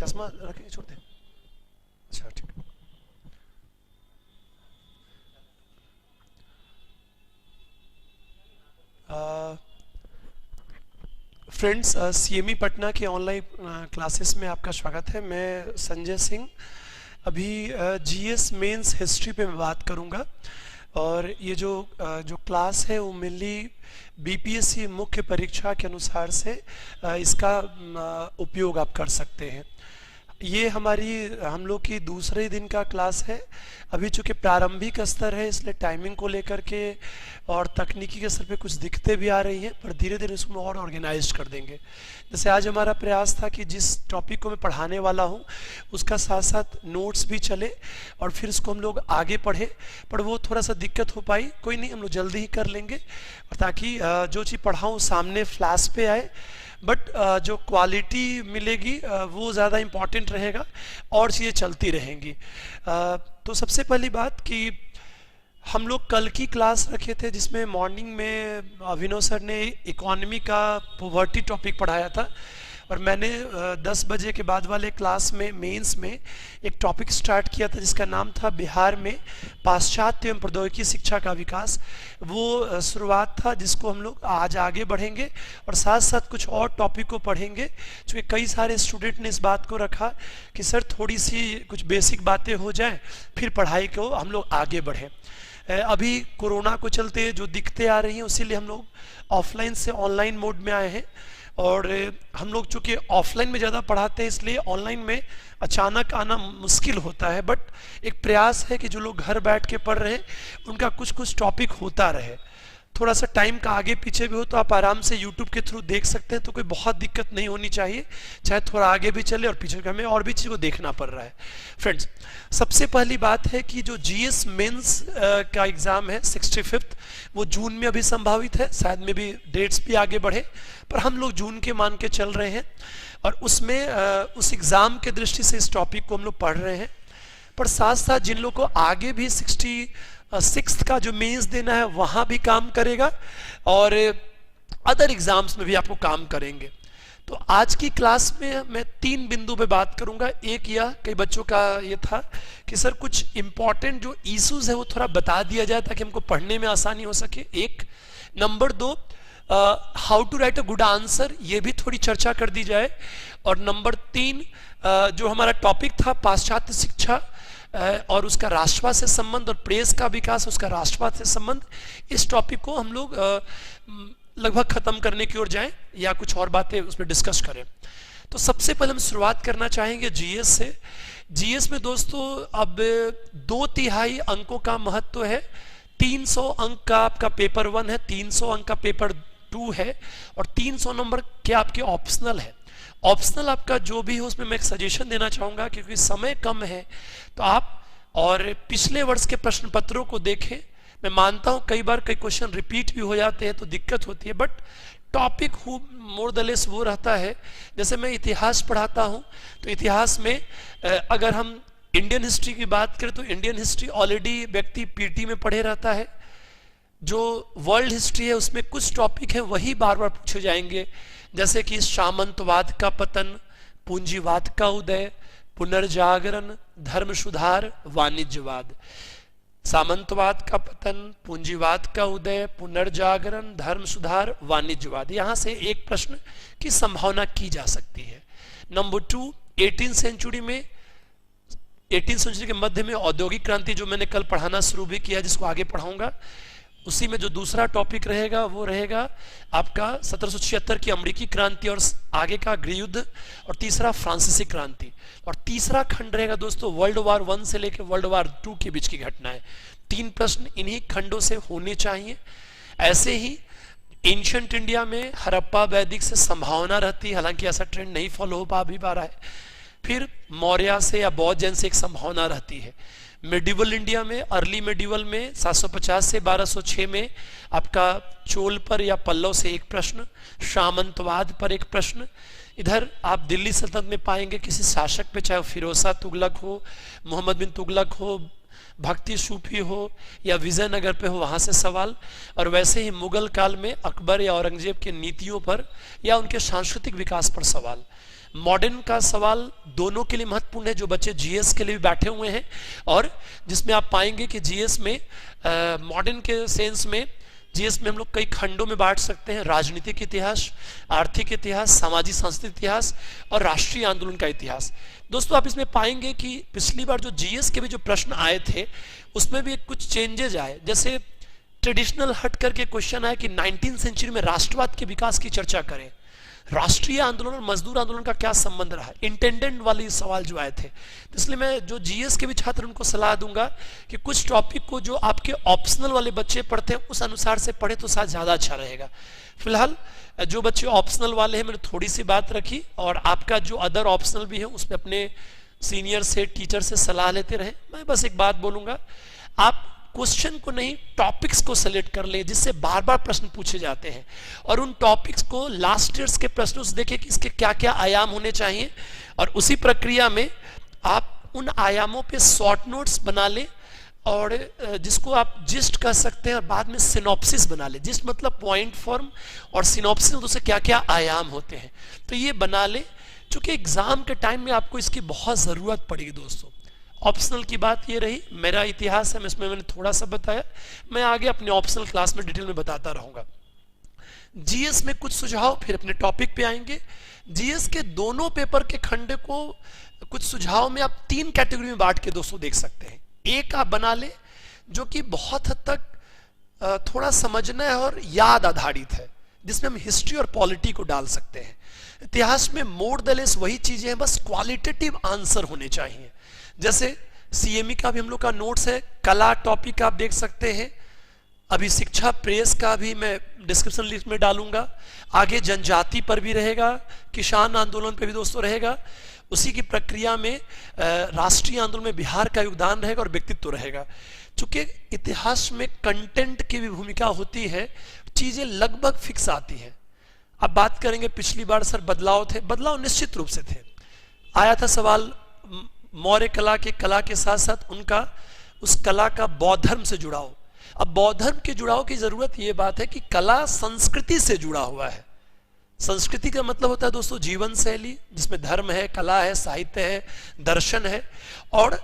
चश्मा रखे छोड़ दे। अच्छा ठीक। फ्रेंड्स, सीएमई पटना के ऑनलाइन क्लासेस में आपका स्वागत है। मैं संजय सिंह अभी जीएस मेंस हिस्ट्री पे मैं बात करूंगा। और ये जो क्लास है वो मेनली बीपीएससी मुख्य परीक्षा के अनुसार से इसका उपयोग आप कर सकते हैं। ये हम लोग की दूसरे दिन का क्लास है। अभी चूंकि प्रारंभिक स्तर है इसलिए टाइमिंग को लेकर के और तकनीकी के स्तर पे कुछ दिक्कतें भी आ रही हैं, पर धीरे धीरे इसको और ऑर्गेनाइज कर देंगे। जैसे आज हमारा प्रयास था कि जिस टॉपिक को मैं पढ़ाने वाला हूँ उसका साथ साथ नोट्स भी चले और फिर इसको हम लोग आगे पढ़े, पर वो थोड़ा सा दिक्कत हो पाई। कोई नहीं, हम लोग जल्दी ही कर लेंगे, और ताकि जो चीज़ पढ़ाऊँ सामने फ्लैश पे आए, बट जो क्वालिटी मिलेगी वो ज़्यादा इम्पॉर्टेंट रहेगा और चीज़ें चलती रहेंगी। तो सबसे पहली बात कि हम लोग कल की क्लास रखे थे जिसमें मॉर्निंग में अभिनव सर ने इकोनॉमी का पॉवर्टी टॉपिक पढ़ाया था, और मैंने 10 बजे के बाद वाले क्लास में मेंस में एक टॉपिक स्टार्ट किया था जिसका नाम था बिहार में पाश्चात्य एवं प्रौद्योगिकी शिक्षा का विकास। वो शुरुआत था जिसको हम लोग आज आगे बढ़ेंगे और साथ साथ कुछ और टॉपिक को पढ़ेंगे, क्योंकि कई सारे स्टूडेंट ने इस बात को रखा कि सर थोड़ी सी कुछ बेसिक बातें हो जाएं फिर पढ़ाई को हम लोग आगे बढ़ें। अभी कोरोना को चलते जो दिक्कतें आ रही हैं उसीलिए हम लोग ऑफलाइन से ऑनलाइन मोड में आए हैं, और हम लोग चूंकि ऑफलाइन में ज़्यादा पढ़ाते हैं इसलिए ऑनलाइन में अचानक आना मुश्किल होता है। बट एक प्रयास है कि जो लोग घर बैठ के पढ़ रहे हैं उनका कुछ कुछ टॉपिक होता रहे। थोड़ा सा टाइम का आगे पीछे भी हो तो आप आराम से यूट्यूब के थ्रू देख सकते हैं, तो कोई बहुत दिक्कत नहीं होनी चाहिए, चाहे थोड़ा आगे भी चले और पीछे हमें और भी चीज़ को देखना पड़ रहा है। फ्रेंड्स, सबसे पहली बात है कि जो जीएस मेंस का एग्ज़ाम है 65th, वो जून में अभी संभावित है, शायद में भी डेट्स भी आगे बढ़े, पर हम लोग जून के मान के चल रहे हैं। और उसमें उस एग्ज़ाम के दृष्टि से इस टॉपिक को हम लोग पढ़ रहे हैं। पर साथ साथ जिन लोगों को आगे भी 66th का जो मेंस देना है वहाँ भी काम करेगा और अदर एग्जाम्स में भी आपको काम करेंगे। तो आज की क्लास में मैं 3 बिंदु पे बात करूंगा। एक यह, कई बच्चों का ये था कि सर कुछ इंपॉर्टेंट जो इश्यूज है वो थोड़ा बता दिया जाए ताकि हमको पढ़ने में आसानी हो सके, एक। Number 2, how to write a good answer, ये भी थोड़ी चर्चा कर दी जाए। और नंबर 3, जो हमारा टॉपिक था पाश्चात्य शिक्षा और उसका राष्ट्रवाद से संबंध और प्रेस का विकास उसका राष्ट्रवाद से संबंध, इस टॉपिक को हम लोग लगभग खत्म करने की ओर जाएं या कुछ और बातें उसमें डिस्कस करें। तो सबसे पहले हम शुरुआत करना चाहेंगे जीएस से। जीएस में दोस्तों अब 2/3 अंकों का महत्व है। 300 अंक का आपका पेपर 1 है, 300 अंक का पेपर 2 है, और 300 नंबर के आपके ऑप्शनल है। ऑप्शनल आपका जो भी हो उसमें मैं एक सजेशन देना चाहूँगा, क्योंकि समय कम है तो आप और पिछले वर्ष के प्रश्न पत्रों को देखें। मैं मानता हूँ कई बार कई क्वेश्चन रिपीट भी हो जाते हैं तो दिक्कत होती है, but topic more the less वो रहता है। जैसे मैं इतिहास पढ़ाता हूँ तो इतिहास में अगर हम इंडियन हिस्ट्री की बात करें तो इंडियन हिस्ट्री ऑलरेडी व्यक्ति पीटी में पढ़े रहता है। जो वर्ल्ड हिस्ट्री है उसमें कुछ टॉपिक है वही बार बार पूछे जाएंगे, जैसे कि सामंतवाद का पतन, पूंजीवाद का उदय, पुनर्जागरण, धर्म सुधार, वाणिज्यवाद। सामंतवाद का पतन, पूंजीवाद का उदय, पुनर्जागरण, धर्म सुधार, वाणिज्यवाद, यहां से एक प्रश्न की संभावना की जा सकती है। नंबर 2, 18th सेंचुरी में 18th सेंचुरी के मध्य में औद्योगिक क्रांति, जो मैंने कल पढ़ाना शुरू भी किया जिसको आगे पढ़ाऊंगा, उसी में जो दूसरा टॉपिक रहेगा वो रहेगा आपका 1776 की अमेरिकी क्रांति और आगे का गृहयुद्ध, और तीसरा फ्रांसीसी क्रांति, और तीसरा खंड रहेगा दोस्तों वर्ल्ड वार 1 से लेकर वर्ल्ड वार 2 के बीच की घटनाएं। 3 प्रश्न इन्हीं खंडों से होने चाहिए। ऐसे ही एंशिएंट इंडिया में हड़प्पा वैदिक से संभावना रहती है, हालांकि ऐसा ट्रेंड नहीं फॉलो हो पा रहा है। फिर मौर्य से या बौद्ध जैन से एक संभावना रहती है। मिडिवल इंडिया में, अर्ली मिडिवल में 750 से 1206 में आपका चोल पर या पल्लव से एक प्रश्न, सामंतवाद पर एक प्रश्न। इधर आप दिल्ली सल्तनत में पाएंगे किसी शासक पे, चाहे फिरोज शाह तुगलक हो, मोहम्मद बिन तुगलक हो, भक्ति सूफी हो या विजयनगर पे हो वहाँ से सवाल, और वैसे ही मुगल काल में अकबर या औरंगजेब के नीतियों पर या उनके सांस्कृतिक विकास पर सवाल। मॉडर्न का सवाल दोनों के लिए महत्वपूर्ण है, जो बच्चे जीएस के लिए भी बैठे हुए हैं, और जिसमें आप पाएंगे कि जीएस में मॉडर्न के सेंस में जीएस में हम लोग कई खंडों में बांट सकते हैं। राजनीतिक इतिहास, आर्थिक इतिहास, सामाजिक सांस्कृतिक इतिहास और राष्ट्रीय आंदोलन का इतिहास। दोस्तों आप इसमें पाएंगे कि पिछली बार जो जीएस के भी जो प्रश्न आए थे उसमें भी कुछ चेंजेज आए। जैसे ट्रेडिशनल हट करके क्वेश्चन आया कि 19वीं सेंचुरी में राष्ट्रवाद के विकास की चर्चा करें। राष्ट्रीय आंदोलन और मजदूर आंदोलन का क्या संबंध रहा, इंटेंडेंट वाले सवाल जो आए थे। तो इसलिए मैं जो जीएस के भी छात्र उनको सलाह दूंगा कि कुछ टॉपिक को जो आपके ऑप्शनल वाले बच्चे पढ़ते हैं उस अनुसार से पढ़े तो शायद ज़्यादा अच्छा रहेगा। फिलहाल जो बच्चे ऑप्शनल वाले हैं मैंने थोड़ी सी बात रखी, और आपका जो अदर ऑप्शनल भी है उसमें अपने सीनियर से, टीचर से सलाह लेते रहे। मैं बस एक बात बोलूँगा, आप क्वेश्चन को नहीं टॉपिक्स को सिलेक्ट कर ले जिससे बार बार प्रश्न पूछे जाते हैं, और उन टॉपिक्स को लास्ट ईयर्स के प्रश्नों से देखें कि इसके क्या क्या आयाम होने चाहिए, और उसी प्रक्रिया में आप उन आयामों पे शॉर्ट नोट्स बना लें, और जिसको आप जिस्ट कह सकते हैं, और बाद में सिनॉप्सिस बना लें। जिस्ट मतलब पॉइंट फॉर्म, और सिनॉप्सिस उससे क्या क्या आयाम होते हैं, तो ये बना लें, क्योंकि एग्जाम के टाइम में आपको इसकी बहुत ज़रूरत पड़ेगी। दोस्तों ऑप्शनल की बात ये रही, मेरा इतिहास है, इसमें मैंने थोड़ा सा बताया, मैं आगे अपने ऑप्शनल क्लास में डिटेल में बताता रहूंगा। जीएस में कुछ सुझाव, फिर अपने टॉपिक पे आएंगे। जीएस के दोनों पेपर के खंड को कुछ सुझाव में आप 3 कैटेगरी में बांट के दोस्तों देख सकते हैं। एक आप बना ले जो कि बहुत हद तक थोड़ा समझना है और याद आधारित है, जिसमें हम हिस्ट्री और पॉलिटी को डाल सकते हैं। इतिहास में मोर द लेस वही चीजें हैं, बस क्वालिटेटिव आंसर होने चाहिए। जैसे सीएमई का भी हम लोग का नोट्स है, कला टॉपिक आप देख सकते हैं, अभी शिक्षा प्रेस का भी मैं डिस्क्रिप्शन लिस्ट में डालूंगा, आगे जनजाति पर भी रहेगा, किसान आंदोलन पर भी दोस्तों रहेगा, उसी की प्रक्रिया में राष्ट्रीय आंदोलन में बिहार का योगदान रहेगा और व्यक्तित्व रहेगा। चूंकि इतिहास में कंटेंट की भी भूमिका होती है, चीजें लगभग फिक्स आती हैं। अब बात करेंगे पिछली बार सर बदलाव थे, बदलाव निश्चित रूप से थे। आया था सवाल मौर्य कला के साथ साथ उनका उस कला का बौद्ध धर्म से जुड़ाव। अब बौद्ध धर्म के जुड़ाव की जरूरत यह बात है कि कला संस्कृति से जुड़ा हुआ है। संस्कृति का मतलब होता है दोस्तों जीवन शैली, जिसमें धर्म है, कला है, साहित्य है, दर्शन है, और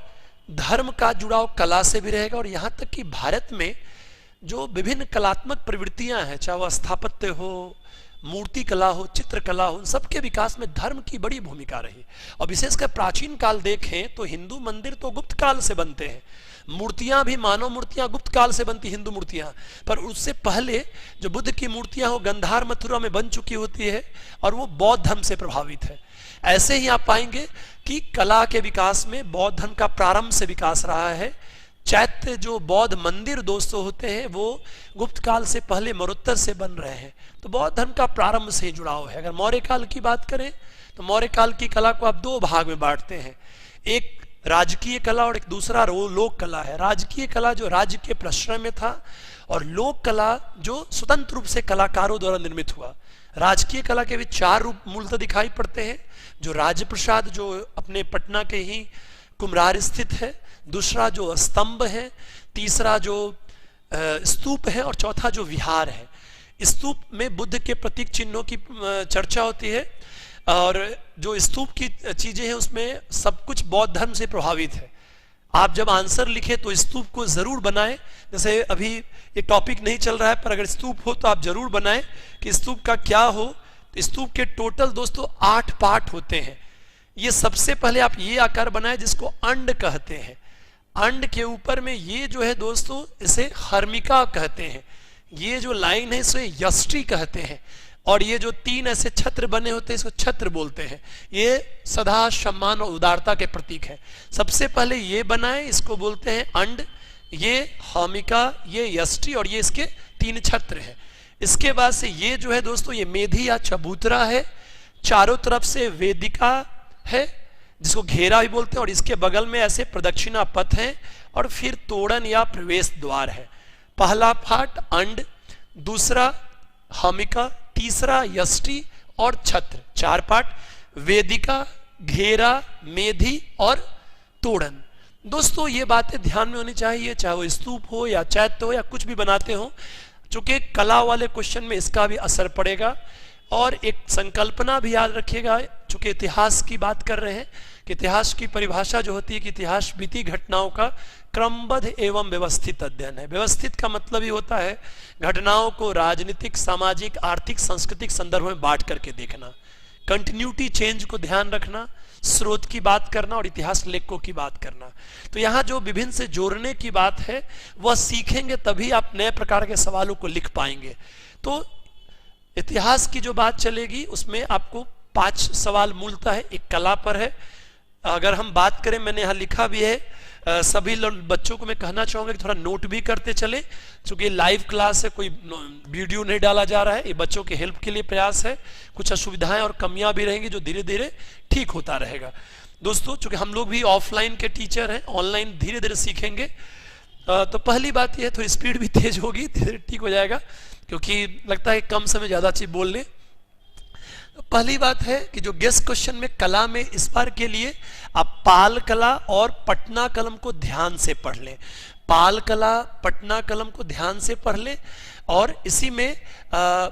धर्म का जुड़ाव कला से भी रहेगा। और यहाँ तक कि भारत में जो विभिन्न कलात्मक प्रवृत्तियां हैं, चाहे वह स्थापत्य हो, मूर्ति कला हो, चित्रकला हो, सबके विकास में धर्म की बड़ी भूमिका रही। और विशेषकर प्राचीन काल देखें तो हिंदू मंदिर तो गुप्त काल से बनते हैं, मूर्तियां भी मानव मूर्तियां गुप्त काल से बनती, हिंदू मूर्तियां, पर उससे पहले जो बुद्ध की मूर्तियां हो गंधार मथुरा में बन चुकी होती है, और वो बौद्ध धर्म से प्रभावित है। ऐसे ही आप पाएंगे कि कला के विकास में बौद्ध धर्म का प्रारंभ से विकास रहा है। चैत्य जो बौद्ध मंदिर दोस्तों होते हैं वो गुप्त काल से पहले मरुत्तर से बन रहे हैं, तो बौद्ध धर्म का प्रारंभ से जुड़ाव है। अगर मौर्य काल की बात करें तो मौर्य काल की कला को आप 2 भाग में बांटते हैं, एक राजकीय कला और एक दूसरा लोक कला है। राजकीय कला जो राज्य के प्रश्रय में था, और लोक कला जो स्वतंत्र रूप से कलाकारों द्वारा निर्मित हुआ। राजकीय कला के भी 4 रूप मूलतः दिखाई पड़ते हैं, जो राजप्रसाद जो अपने पटना के ही कुम्हरार स्थित है, दूसरा जो स्तंभ है, तीसरा जो स्तूप है, और चौथा जो विहार है। स्तूप में बुद्ध के प्रतीक चिन्हों की चर्चा होती है, और जो स्तूप की चीजें हैं उसमें सब कुछ बौद्ध धर्म से प्रभावित है। आप जब आंसर लिखे तो स्तूप को जरूर बनाएं। जैसे अभी ये टॉपिक नहीं चल रहा है, पर अगर स्तूप हो तो आप जरूर बनाएं कि स्तूप का क्या हो। तो स्तूप के टोटल दोस्तों 8 पार्ट होते हैं। ये सबसे पहले आप ये आकार बनाए जिसको अंड कहते हैं। अंड के ऊपर में ये जो है दोस्तों इसे हर्मिका कहते हैं, ये जो लाइन है इसे यष्टि कहते हैं, और ये जो 3 ऐसे छत्र बने होते हैं इसको छत्र बोलते हैं। ये सदा सम्मान और उदारता के प्रतीक है। सबसे पहले ये बनाए, इसको बोलते हैं अंड, ये हर्मिका, ये यष्टि, और ये इसके 3 छत्र हैं। इसके बाद से ये जो है दोस्तों ये मेधी या चबूतरा है, चारों तरफ से वेदिका है जिसको घेरा भी बोलते हैं, और इसके बगल में ऐसे प्रदक्षिणा पथ हैं, और फिर तोड़न या प्रवेश द्वार है। पहला पार्ट अंड, दूसरा हमिका, तीसरा यष्टि और छत्र। 4 पार्ट, वेदिका, घेरा, मेधी और तोड़न। दोस्तों ये बातें ध्यान में होनी चाहिए, चाहे वो स्तूप हो या चैत्य हो या कुछ भी बनाते हो, चूंकि कला वाले क्वेश्चन में इसका भी असर पड़ेगा। और एक संकल्पना भी याद रखिएगा, चूंकि इतिहास की बात कर रहे हैं, कि इतिहास की परिभाषा जो होती है कि इतिहास बीती घटनाओं का क्रमबद्ध एवं व्यवस्थित अध्ययन है। व्यवस्थित का मतलब ही होता है घटनाओं को राजनीतिक, सामाजिक, आर्थिक, सांस्कृतिक संदर्भ में बांट करके देखना, कंटिन्यूटी चेंज को ध्यान रखना, स्रोत की बात करना और इतिहास लेखकों की बात करना। तो यहाँ जो विभिन्न से जोड़ने की बात है वह सीखेंगे, तभी आप नए प्रकार के सवालों को लिख पाएंगे। तो इतिहास की जो बात चलेगी उसमें आपको 5 सवाल मूलतः है। एक कला पर है, अगर हम बात करें, मैंने यहाँ लिखा भी है, सभी बच्चों को मैं कहना चाहूंगा कि थोड़ा नोट भी करते चले, क्योंकि लाइव क्लास है, कोई वीडियो नहीं डाला जा रहा है, ये बच्चों के हेल्प के लिए प्रयास है। कुछ असुविधाएं और कमियां भी रहेंगी जो धीरे धीरे ठीक होता रहेगा। दोस्तों चूंकि हम लोग भी ऑफलाइन के टीचर हैं, ऑनलाइन धीरे धीरे सीखेंगे। तो पहली बात यह है, थोड़ी स्पीड भी तेज होगी, धीरे ठीक हो जाएगा, क्योंकि लगता है कम समय ज्यादा चीज बोल लें। पहली बात है कि जो गेस्ट क्वेश्चन में कला में इस बार के लिए आप पाल कला और पटना कलम को ध्यान से पढ़ लें। पाल कला, पटना कलम को ध्यान से पढ़ लें और इसी में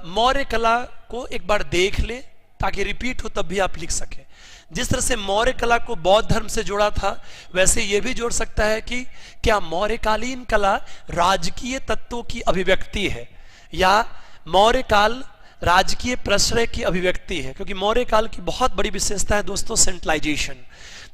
मौर्य कला को एक बार देख लें, ताकि रिपीट हो तब भी आप लिख सकें। जिस तरह से मौर्य कला को बौद्ध धर्म से जोड़ा था, वैसे यह भी जोड़ सकता है कि क्या मौर्यकालीन कला राजकीय तत्वों की अभिव्यक्ति है या मौर्य काल राजकीय प्रश्रय की अभिव्यक्ति है। क्योंकि मौर्य काल की बहुत बड़ी विशेषता है दोस्तों सेंट्रलाइजेशन।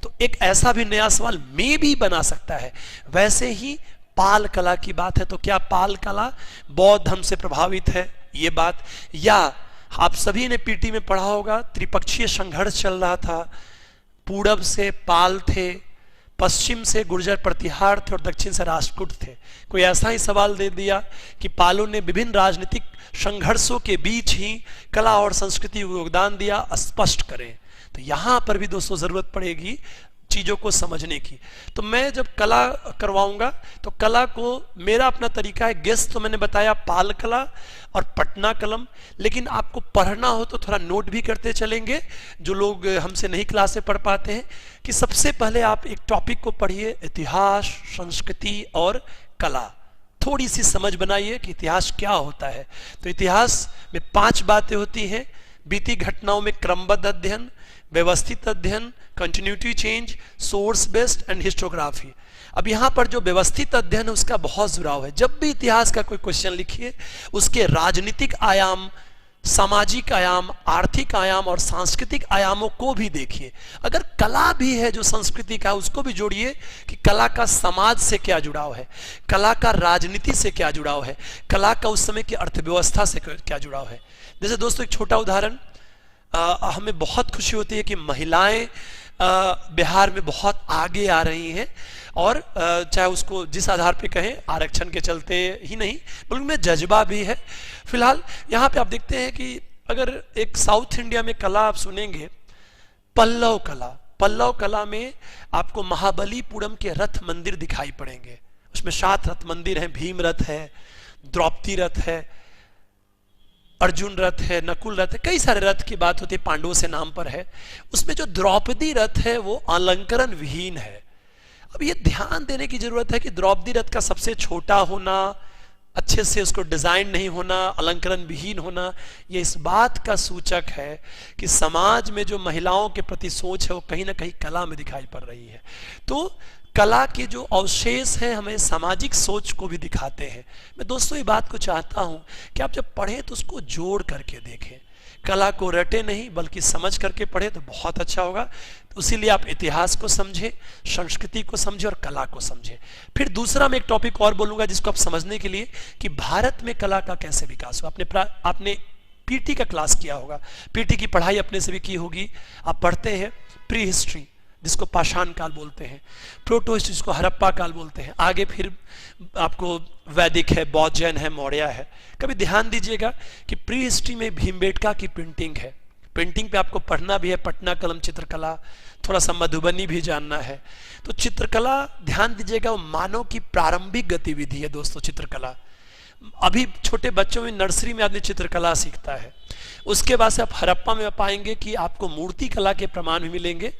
तो एक ऐसा भी नया सवाल में भी बना सकता है। वैसे ही पाल कला की बात है, तो क्या पाल कला बौद्ध धर्म से प्रभावित है, ये बात, या आप सभी ने पीटी में पढ़ा होगा त्रिपक्षीय संघर्ष चल रहा था, पूरब से पाल थे, पश्चिम से गुर्जर प्रतिहार थे और दक्षिण से राष्ट्रकूट थे। कोई ऐसा ही सवाल दे दिया कि पालों ने विभिन्न राजनीतिक संघर्षों के बीच ही कला और संस्कृति को योगदान दिया, स्पष्ट करें। तो यहां पर भी दोस्तों जरूरत पड़ेगी चीजों को समझने की। तो मैं जब कला करवाऊंगा तो कला को मेरा अपना तरीका है। गेस्ट तो मैंने बताया पाल कला और पटना कलम, लेकिन आपको पढ़ना हो तो थोड़ा नोट भी करते चलेंगे, जो लोग हमसे नहीं क्लास में पढ़ पाते हैं, कि सबसे पहले आप एक टॉपिक को पढ़िए, इतिहास, संस्कृति और कला। थोड़ी सी समझ बनाइए कि इतिहास क्या होता है। तो इतिहास में 5 बातें होती हैं: बीती घटनाओं में क्रमबद्ध अध्ययन, व्यवस्थित अध्ययन, continuity change, source based and historiography. अब यहां पर जो व्यवस्थित अध्ययन है उसका बहुत जुड़ाव है। जब भी इतिहास का कोई क्वेश्चन लिखिए, उसके राजनीतिक आयाम, सामाजिक आयाम, आर्थिक आयाम और सांस्कृतिक आयामों को भी देखिए। अगर कला भी है जो संस्कृति का, उसको भी जोड़िए कि कला का समाज से क्या जुड़ाव है, कला का राजनीति से क्या जुड़ाव है, कला का उस समय की अर्थव्यवस्था से क्या जुड़ाव है। जैसे दोस्तों एक छोटा उदाहरण, हमें बहुत खुशी होती है कि महिलाएं बिहार में बहुत आगे आ रही हैं, और चाहे उसको जिस आधार पे कहें, आरक्षण के चलते ही नहीं बल्कि में जज्बा भी है। फिलहाल यहाँ पे आप देखते हैं कि अगर एक साउथ इंडिया में कला आप सुनेंगे, पल्लव कला, पल्लव कला में आपको महाबलीपुरम के रथ मंदिर दिखाई पड़ेंगे। उसमें 7 रथ मंदिर हैं, भीम रथ है, द्रौपदी रथ है, अर्जुन रथ है, नकुल रथ है, कई सारे रथ की बात होती है, पांडवों से नाम पर है। उसमें जो द्रौपदी रथ है वो अलंकरण विहीन है। अब ये ध्यान देने की जरूरत है कि द्रौपदी रथ का सबसे छोटा होना, अच्छे से उसको डिजाइन नहीं होना, अलंकरण विहीन होना, ये इस बात का सूचक है कि समाज में जो महिलाओं के प्रति सोच है वो कहीं ना कहीं कला में दिखाई पड़ रही है। तो कला के जो अवशेष हैं हमें सामाजिक सोच को भी दिखाते हैं। मैं दोस्तों ये बात को चाहता हूं कि आप जब पढ़ें तो उसको जोड़ करके देखें, कला को रटे नहीं बल्कि समझ करके पढ़े तो बहुत अच्छा होगा। तो इसीलिए आप इतिहास को समझें, संस्कृति को समझें और कला को समझें। फिर दूसरा मैं एक टॉपिक और बोलूंगा जिसको आप समझने के लिए कि भारत में कला का कैसे विकास हुआ। आपने पीटी का क्लास किया होगा, पीटी की पढ़ाई अपने से भी की होगी। आप पढ़ते हैं प्री हिस्ट्री जिसको पाषाण काल बोलते हैं, प्रोटो हिस्ट्री जिसको हड़प्पा काल बोलते हैं, आगे फिर आपको वैदिक है, बौद्ध, जैन है, मौर्य है। कभी ध्यान दीजिएगा कि प्री हिस्ट्री में भीमबेटका की प्रिंटिंग है, प्रिंटिंग पे आपको पढ़ना भी है, पटना कलम, चित्रकला, थोड़ा सा मधुबनी भी जानना है। तो चित्रकला ध्यान दीजिएगा, वो मानव की प्रारंभिक गतिविधि है दोस्तों। चित्रकला अभी छोटे बच्चों में नर्सरी में आदमी चित्रकला सीखता है, उसके बाद से आप हड़प्पा में पाएंगे कि आपको मूर्ति कला के प्रमाण भी मिलेंगे।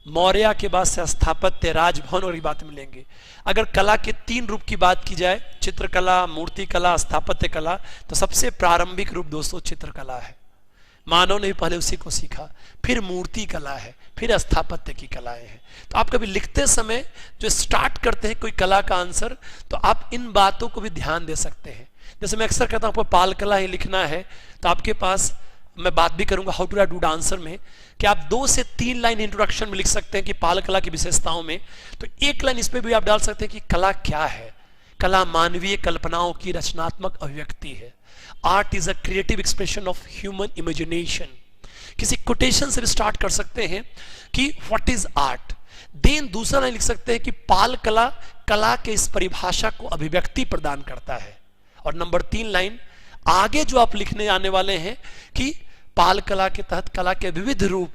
मौर्य के बाद से स्थापत्य, राजभवन और ये बातें मिलेंगे। अगर कला के 3 रूप की बात की जाए, चित्रकला, मूर्तिकला, स्थापत्य कला, तो सबसे प्रारंभिक रूप दोस्तों चित्रकला है। मानव ने भी पहले उसी को सीखा, फिर मूर्ति कला है, फिर स्थापत्य की कलाएं हैं। तो आप कभी लिखते समय जो स्टार्ट करते हैं कोई कला का आंसर, तो आप इन बातों को भी ध्यान दे सकते हैं। जैसे मैं अक्सर कहता हूं आपको पाल कला ही लिखना है, तो आपके पास, मैं बात भी करूंगा how to write good answer में, कि आप 2 से 3 लाइन इंट्रोडक्शन में लिख सकते हैं कि पाल कला की विशेषताओं में। तो 1 लाइन इस पे भी आप डाल सकते हैं कि कला क्या है। कला मानवीय कल्पनाओं की रचनात्मक अभिव्यक्ति है। Art is a creative expression of human imagination. किसी कोटेशन से भी स्टार्ट कर सकते हैं कि व्हाट इज आर्ट। देन दूसरा लाइन लिख सकते हैं कि पाल कला कला के इस परिभाषा को अभिव्यक्ति प्रदान करता है। और नंबर 3 लाइन आगे जो आप लिखने आने वाले हैं कि पाल कला के तहत कला के विविध रूप,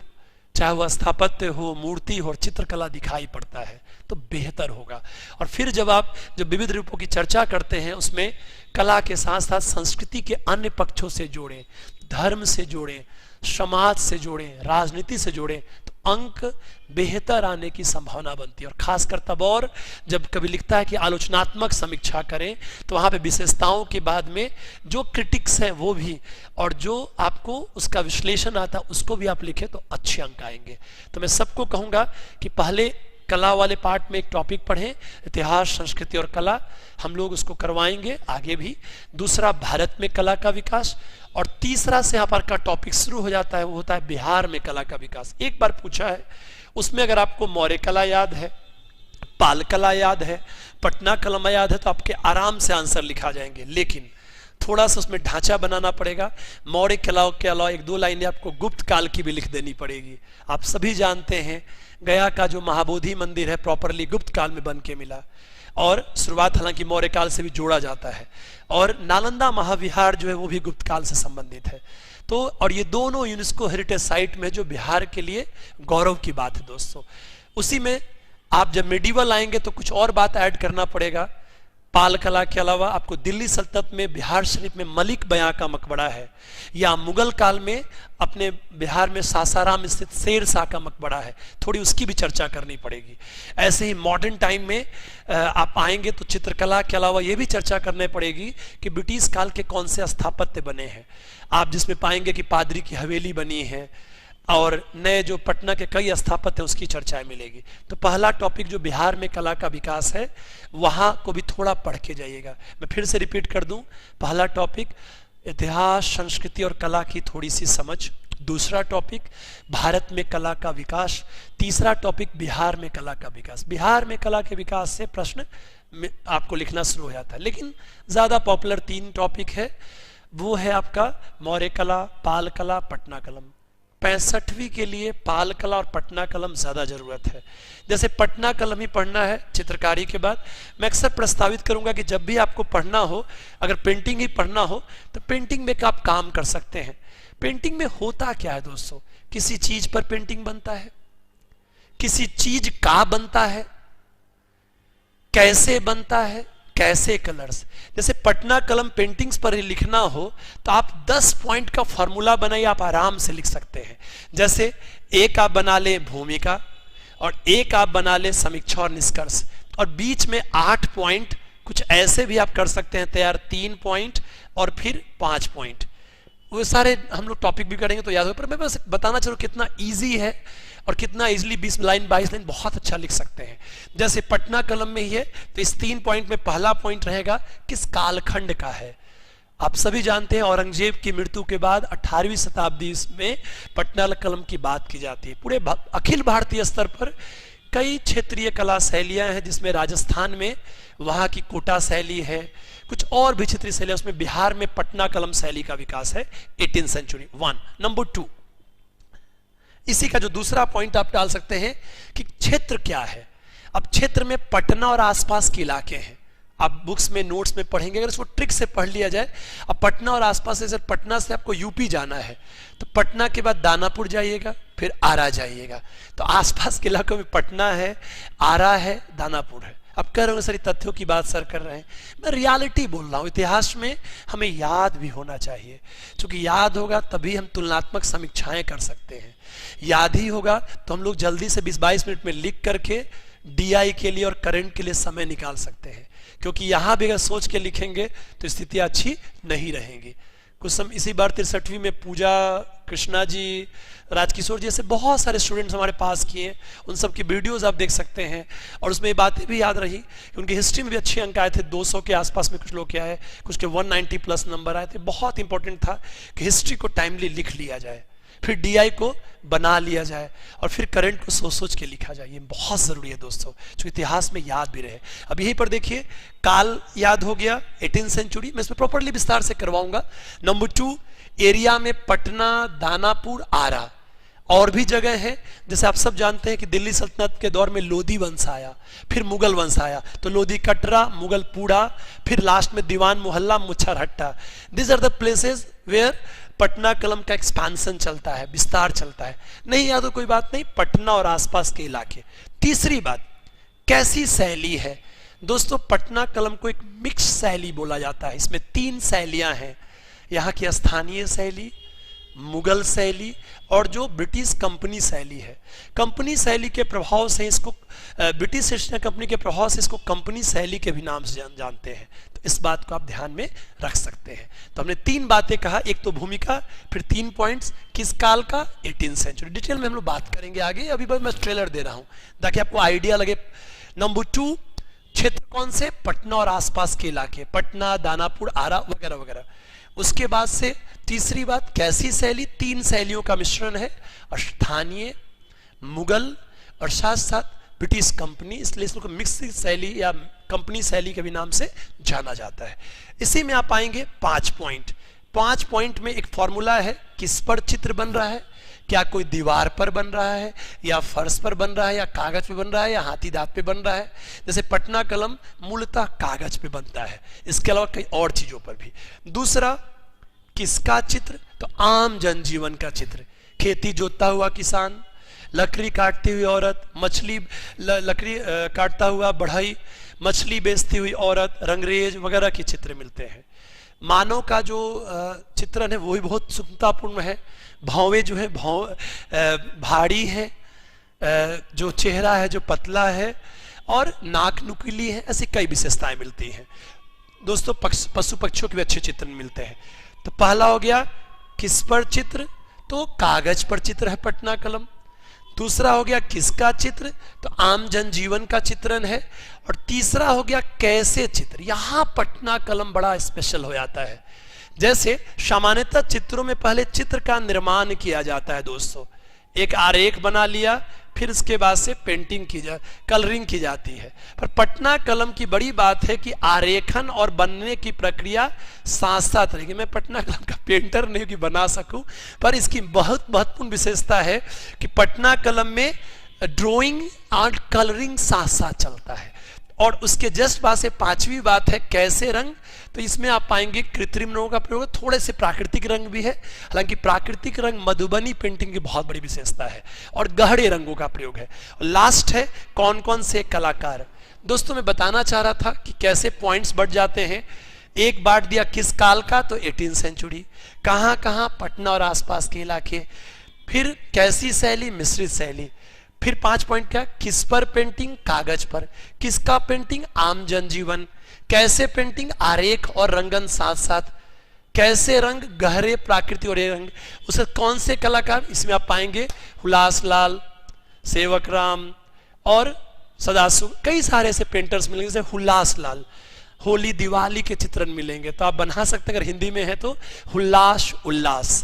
चाहे वह स्थापत्य हो, मूर्ति हो, चित्रकला दिखाई पड़ता है, तो बेहतर होगा। और फिर जब आप विविध रूपों की चर्चा करते हैं, उसमें कला के साथ साथ संस्कृति के अन्य पक्षों से जोड़ें, धर्म से जोड़ें, समाज से जोड़ें, राजनीति से जोड़ें, तो अंक बेहतर आने की संभावना बनती है। और खासकर तब और जब कभी लिखता है कि आलोचनात्मक समीक्षा करें, तो वहां पे विशेषताओं के बाद में जो क्रिटिक्स हैं वो भी, और जो आपको उसका विश्लेषण आता उसको भी आप लिखें, तो अच्छे अंक आएंगे। तो मैं सबको कहूंगा कि पहले कला वाले पार्ट में एक टॉपिक पढ़ें, इतिहास, संस्कृति और कला, हम लोग उसको करवाएंगे आगे भी। दूसरा, भारत में कला का विकास। और तीसरा से यहाँ पर का टॉपिक शुरू हो जाता है, वो होता है बिहार में कला का विकास। एक बार पूछा है उसमें, अगर आपको मौर्य कला याद है, पाल कला याद है, पटना कला याद है, तो आपके आराम से आंसर लिखा जाएंगे। लेकिन थोड़ा सा उसमें ढांचा बनाना पड़ेगा। मौर्य कला के अलावा 1-2 लाइनें आपको गुप्त काल की भी लिख देनी पड़ेगी। आप सभी जानते हैं गया का जो महाबोधि मंदिर है प्रॉपरली गुप्त काल में बन के मिला, और शुरुआत हालांकि मौर्य काल से भी जोड़ा जाता है। और नालंदा महाविहार जो है वो भी गुप्त काल से संबंधित है। तो और ये दोनों यूनेस्को हेरिटेज साइट में, जो बिहार के लिए गौरव की बात है दोस्तों। उसी में आप जब मेडिवल आएंगे तो कुछ और बात ऐड करना पड़ेगा। पाल कला के अलावा आपको दिल्ली सल्तनत में बिहार शरीफ में मलिक बयां का मकबरा है, या मुगल काल में अपने बिहार में सासाराम स्थित शेर शाह का मकबरा है, थोड़ी उसकी भी चर्चा करनी पड़ेगी। ऐसे ही मॉडर्न टाइम में आप आएंगे तो चित्रकला के अलावा ये भी चर्चा करनी पड़ेगी कि ब्रिटिश काल के कौन से स्थापत्य बने हैं आप, जिसमें पाएंगे कि पादरी की हवेली बनी है, और नए जो पटना के कई स्थापत्य हैं उसकी चर्चाएं मिलेगी। तो पहला टॉपिक जो बिहार में कला का विकास है, वहां को भी थोड़ा पढ़ के जाइएगा। मैं फिर से रिपीट कर दूं, पहला टॉपिक इतिहास, संस्कृति और कला की थोड़ी सी समझ। दूसरा टॉपिक भारत में कला का विकास। तीसरा टॉपिक बिहार में कला का विकास। बिहार में कला के विकास से प्रश्न आपको लिखना शुरू हो जाता है। लेकिन ज्यादा पॉपुलर 3 टॉपिक है, वो है आपका मौर्य कला, पाल कला, पटना कलम। 65वीं के लिए पाल कला और पटना कलम ज्यादा जरूरत है। जैसे पटना कलम ही पढ़ना है चित्रकारी के बाद, मैं अक्सर प्रस्तावित करूंगा कि जब भी आपको पढ़ना हो, अगर पेंटिंग ही पढ़ना हो, तो पेंटिंग में आप काम कर सकते हैं। पेंटिंग में होता क्या है दोस्तों, किसी चीज पर पेंटिंग बनता है, किसी चीज का बनता है, कैसे बनता है, कैसे कलर्स। जैसे पटना कलम पेंटिंग्स पर ही लिखना हो तो आप 10 पॉइंट का फॉर्मूला बनाइए, आप आराम से लिख सकते हैं। जैसे एक आप बना ले भूमिका, और एक आप बना ले समीक्षा और निष्कर्ष, और बीच में 8 पॉइंट कुछ ऐसे भी आप कर सकते हैं तैयार, 3 पॉइंट और फिर 5 पॉइंट। वो सारे हम लोग टॉपिक भी करेंगे तो याद हो, पर मैं बस बताना चाहूँ कितना इजी है और कितना इजीली 20 लाइन 22 लाइन बहुत अच्छा लिख सकते हैं। जैसे पटना कलम में ही है, तो इस 3 पॉइंट में पहला पॉइंट रहेगा किस कालखंड का है। आप सभी जानते हैं औरंगजेब की मृत्यु के बाद 18वीं शताब्दी में पटना कलम की बात की जाती है। पूरे अखिल भारतीय स्तर पर कई क्षेत्रीय कला शैलियां हैं, जिसमें राजस्थान में वहां की कोटा शैली है, कुछ और भी क्षेत्रीय शैली, उसमें बिहार में पटना कलम शैली का विकास है 18th सेंचुरी 1। नंबर 2, इसी का जो दूसरा पॉइंट आप डाल सकते हैं कि क्षेत्र क्या है। अब क्षेत्र में पटना और आसपास के इलाके हैं, आप बुक्स में नोट्स में पढ़ेंगे, अगर इसको ट्रिक से पढ़ लिया जाए। अब पटना और आसपास से, पटना से आपको यूपी जाना है तो पटना के बाद दानापुर जाइएगा, फिर आरा जाइएगा। तो आसपास के इलाकों में पटना है, आरा है, दानापुर है। आप कह रहे हो सर तथ्यों की बात सर कर रहे हैं, मैं रियलिटी बोल रहा हूँ। इतिहास में हमें याद भी होना चाहिए, क्योंकि याद होगा तभी हम तुलनात्मक समीक्षाएं कर सकते हैं। याद ही होगा तो हम लोग जल्दी से 20-22 मिनट में लिख करके डीआई के लिए और करंट के लिए समय निकाल सकते हैं, क्योंकि यहां भी अगर सोच के लिखेंगे तो स्थितियां अच्छी नहीं रहेंगी। कुछ समय इसी बार 63वीं में पूजा, कृष्णा जी, राजकिशोर जी ऐसे बहुत सारे स्टूडेंट्स हमारे पास किए, उन सब की वीडियोस आप देख सकते हैं। और उसमें ये बातें भी याद रही कि उनकी हिस्ट्री में भी अच्छे अंक आए थे, 200 के आसपास में कुछ लोग के आए, कुछ के 190 प्लस नंबर आए थे। बहुत इंपॉर्टेंट था कि हिस्ट्री को टाइमली लिख लिया जाए, फिर डीआई को बना लिया जाए और फिर करंट को सोच सोच के लिखा जाए। ये बहुत जरूरी है दोस्तों, जो इतिहास में याद भी रहे। अब यहीं पर देखिए, काल याद हो गया, 18th सेंचुरी मैं इसमें प्रॉपर्ली विस्तार से करवाऊंगा। नंबर 2, एरिया में पटना, दानापुर, आरा और भी जगह है। जैसे आप सब जानते हैं कि दिल्ली सल्तनत के दौर में लोधी वंश आया, फिर मुगल वंश आया, तो लोधी कटरा, मुगल पूड़ा, फिर लास्ट में Diwan Mohalla, Machharhatta. This are the places where Patna Kalam का एक्सपांसन चलता है, विस्तार चलता है। नहीं याद हो कोई बात नहीं, पटना और आसपास के इलाके। तीसरी बात, कैसी शैली है दोस्तों? पटना कलम को एक मिक्स शैली बोला जाता है। इसमें 3 शैलियां हैं, यहाँ की स्थानीय शैली, मुगल शैली और जो ब्रिटिश कंपनी शैली है। कंपनी शैली के प्रभाव से इसको, ब्रिटिश ईस्ट इंडिया कंपनी के प्रभाव से इसको कंपनी शैली के भी नाम से जानते हैं। तो इस बात को आप ध्यान में रख सकते हैं। तो हमने 3 बातें कहा, एक तो भूमिका, फिर 3 पॉइंट्स, किस काल का, 18th सेंचुरी। डिटेल में हम लोग बात करेंगे आगे, अभी बस मैं ट्रेलर दे रहा हूं ताकि आपको आइडिया लगे। नंबर 2, क्षेत्र कौन से? पटना और आसपास के इलाके, पटना, दानापुर, आरा वगैरह वगैरह। उसके बाद से तीसरी बात, कैसी शैली? 3 शैलियों का मिश्रण है, स्थानीय, मुगल और साथ साथ ब्रिटिश कंपनी, इसलिए इसको मिक्स शैली या कंपनी शैली के भी नाम से जाना जाता है। इसी में आप आएंगे 5 पॉइंट। 5 पॉइंट में एक फॉर्मूला है, किस पर चित्र बन रहा है, क्या कोई दीवार पर बन रहा है या फर्श पर बन रहा है या कागज पे बन रहा है या हाथी दांत पे बन रहा है। जैसे पटना कलम मूलतः कागज पे बनता है, इसके अलावा कई और चीजों पर भी। दूसरा, किसका चित्र? तो आम जनजीवन का चित्र, खेती जोतता हुआ किसान, लकड़ी काटती हुई औरत, लकड़ी काटता हुआ बढ़ई, मछली बेचती हुई औरत, रंगरेज वगैरह के चित्र मिलते हैं। मानव का जो चित्रण है वो भी बहुत सूक्ष्मतापूर्ण है। भौवें जो है भारी है, जो चेहरा है जो पतला है और नाक नुकीली है, ऐसी कई विशेषताएं मिलती हैं दोस्तों। पशु पक्षियों के भी अच्छे चित्र मिलते हैं। तो पहला हो गया किस पर चित्र, तो कागज पर चित्र है पटना कलम। दूसरा हो गया किसका चित्र, तो आम जनजीवन का चित्रण है। और तीसरा हो गया कैसे चित्र, यहां पटना कलम बड़ा स्पेशल हो जाता है। जैसे सामान्यतः चित्रों में पहले चित्र का निर्माण किया जाता है दोस्तों, एक आरेख बना लिया, फिर उसके बाद से पेंटिंग कलरिंग की जाती है। पर पटना कलम की बड़ी बात है कि आरेखन और बनने की प्रक्रिया साथ साथ रहेगी। मैं पटना कलम का पेंटर नहीं कि बना सकूं, पर इसकी बहुत महत्वपूर्ण विशेषता है कि पटना कलम में ड्राइंग और कलरिंग साथ साथ चलता है। और उसके जस्ट बाद से 5वीं बात है कैसे रंग, तो इसमें आप पाएंगे कृत्रिम रंगों का प्रयोग, थोड़े से प्राकृतिक रंग भी है। हालांकि प्राकृतिक रंग मधुबनी पेंटिंग की बहुत बड़ी विशेषता है, और गहरे रंगों का प्रयोग है। और लास्ट है कौन कौन से कलाकार। दोस्तों मैं बताना चाह रहा था कि कैसे पॉइंट्स बढ़ जाते हैं। एक बांट दिया किस काल का, तो 18th सेंचुरी, कहां कहां, पटना और आसपास के इलाके। फिर कैसी शैली, मिश्रित शैली। फिर 5 पॉइंट क्या, किस पर पेंटिंग, कागज पर। किसका पेंटिंग, आम जनजीवन। कैसे पेंटिंग, आरेख और रंगन साथ साथ। कैसे रंग, गहरे प्राकृतिक और रंग। उसे कौन से कलाकार, इसमें आप पाएंगे हुलासलाल, सेवक राम और सदाशिव, कई सारे ऐसे पेंटर्स मिलेंगे। जैसे हुलासलाल, होली दिवाली के चित्रण मिलेंगे, तो आप बना सकते हैं, अगर हिंदी में है तो हुल्लास उल्लास।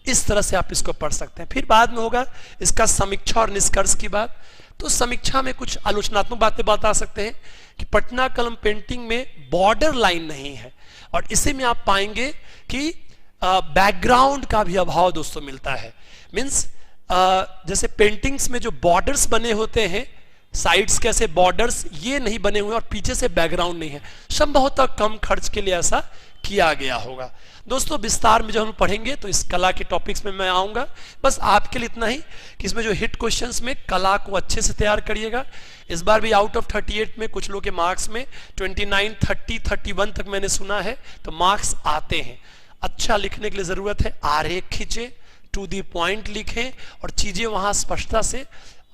इस तरह से आप इसको पढ़ सकते हैं। फिर बाद में होगा इसका समीक्षा और निष्कर्ष की बात। तो समीक्षा में कुछ आलोचनात्मक बातें बता सकते हैं कि पटना कलम पेंटिंग में बॉर्डर लाइन नहीं है, और इसी में आप पाएंगे कि बैकग्राउंड का भी अभाव दोस्तों मिलता है। मीन्स जैसे पेंटिंग्स में जो बॉर्डर्स बने होते हैं, साइड्स के ऐसे बॉर्डर्स ये नहीं बने हुए और पीछे से बैकग्राउंड नहीं है। संभवतः कम खर्च के लिए ऐसा किया गया होगा। दोस्तों विस्तार में जब हम पढ़ेंगे तो इस कला के टॉपिक्स में मैं आऊंगा। बस आपके लिए इतना ही कि इसमें जो हिट क्वेश्चंस में कला को अच्छे से तैयार करिएगा। इस बार भी आउट ऑफ 38 में कुछ लोग के मार्क्स में 29, 30, 31 तक मैंने सुना है, तो मार्क्स आते हैं। अच्छा लिखने के लिए जरूरत है आरेख खींचे, टू दी पॉइंट लिखें और चीजें वहां स्पष्टता से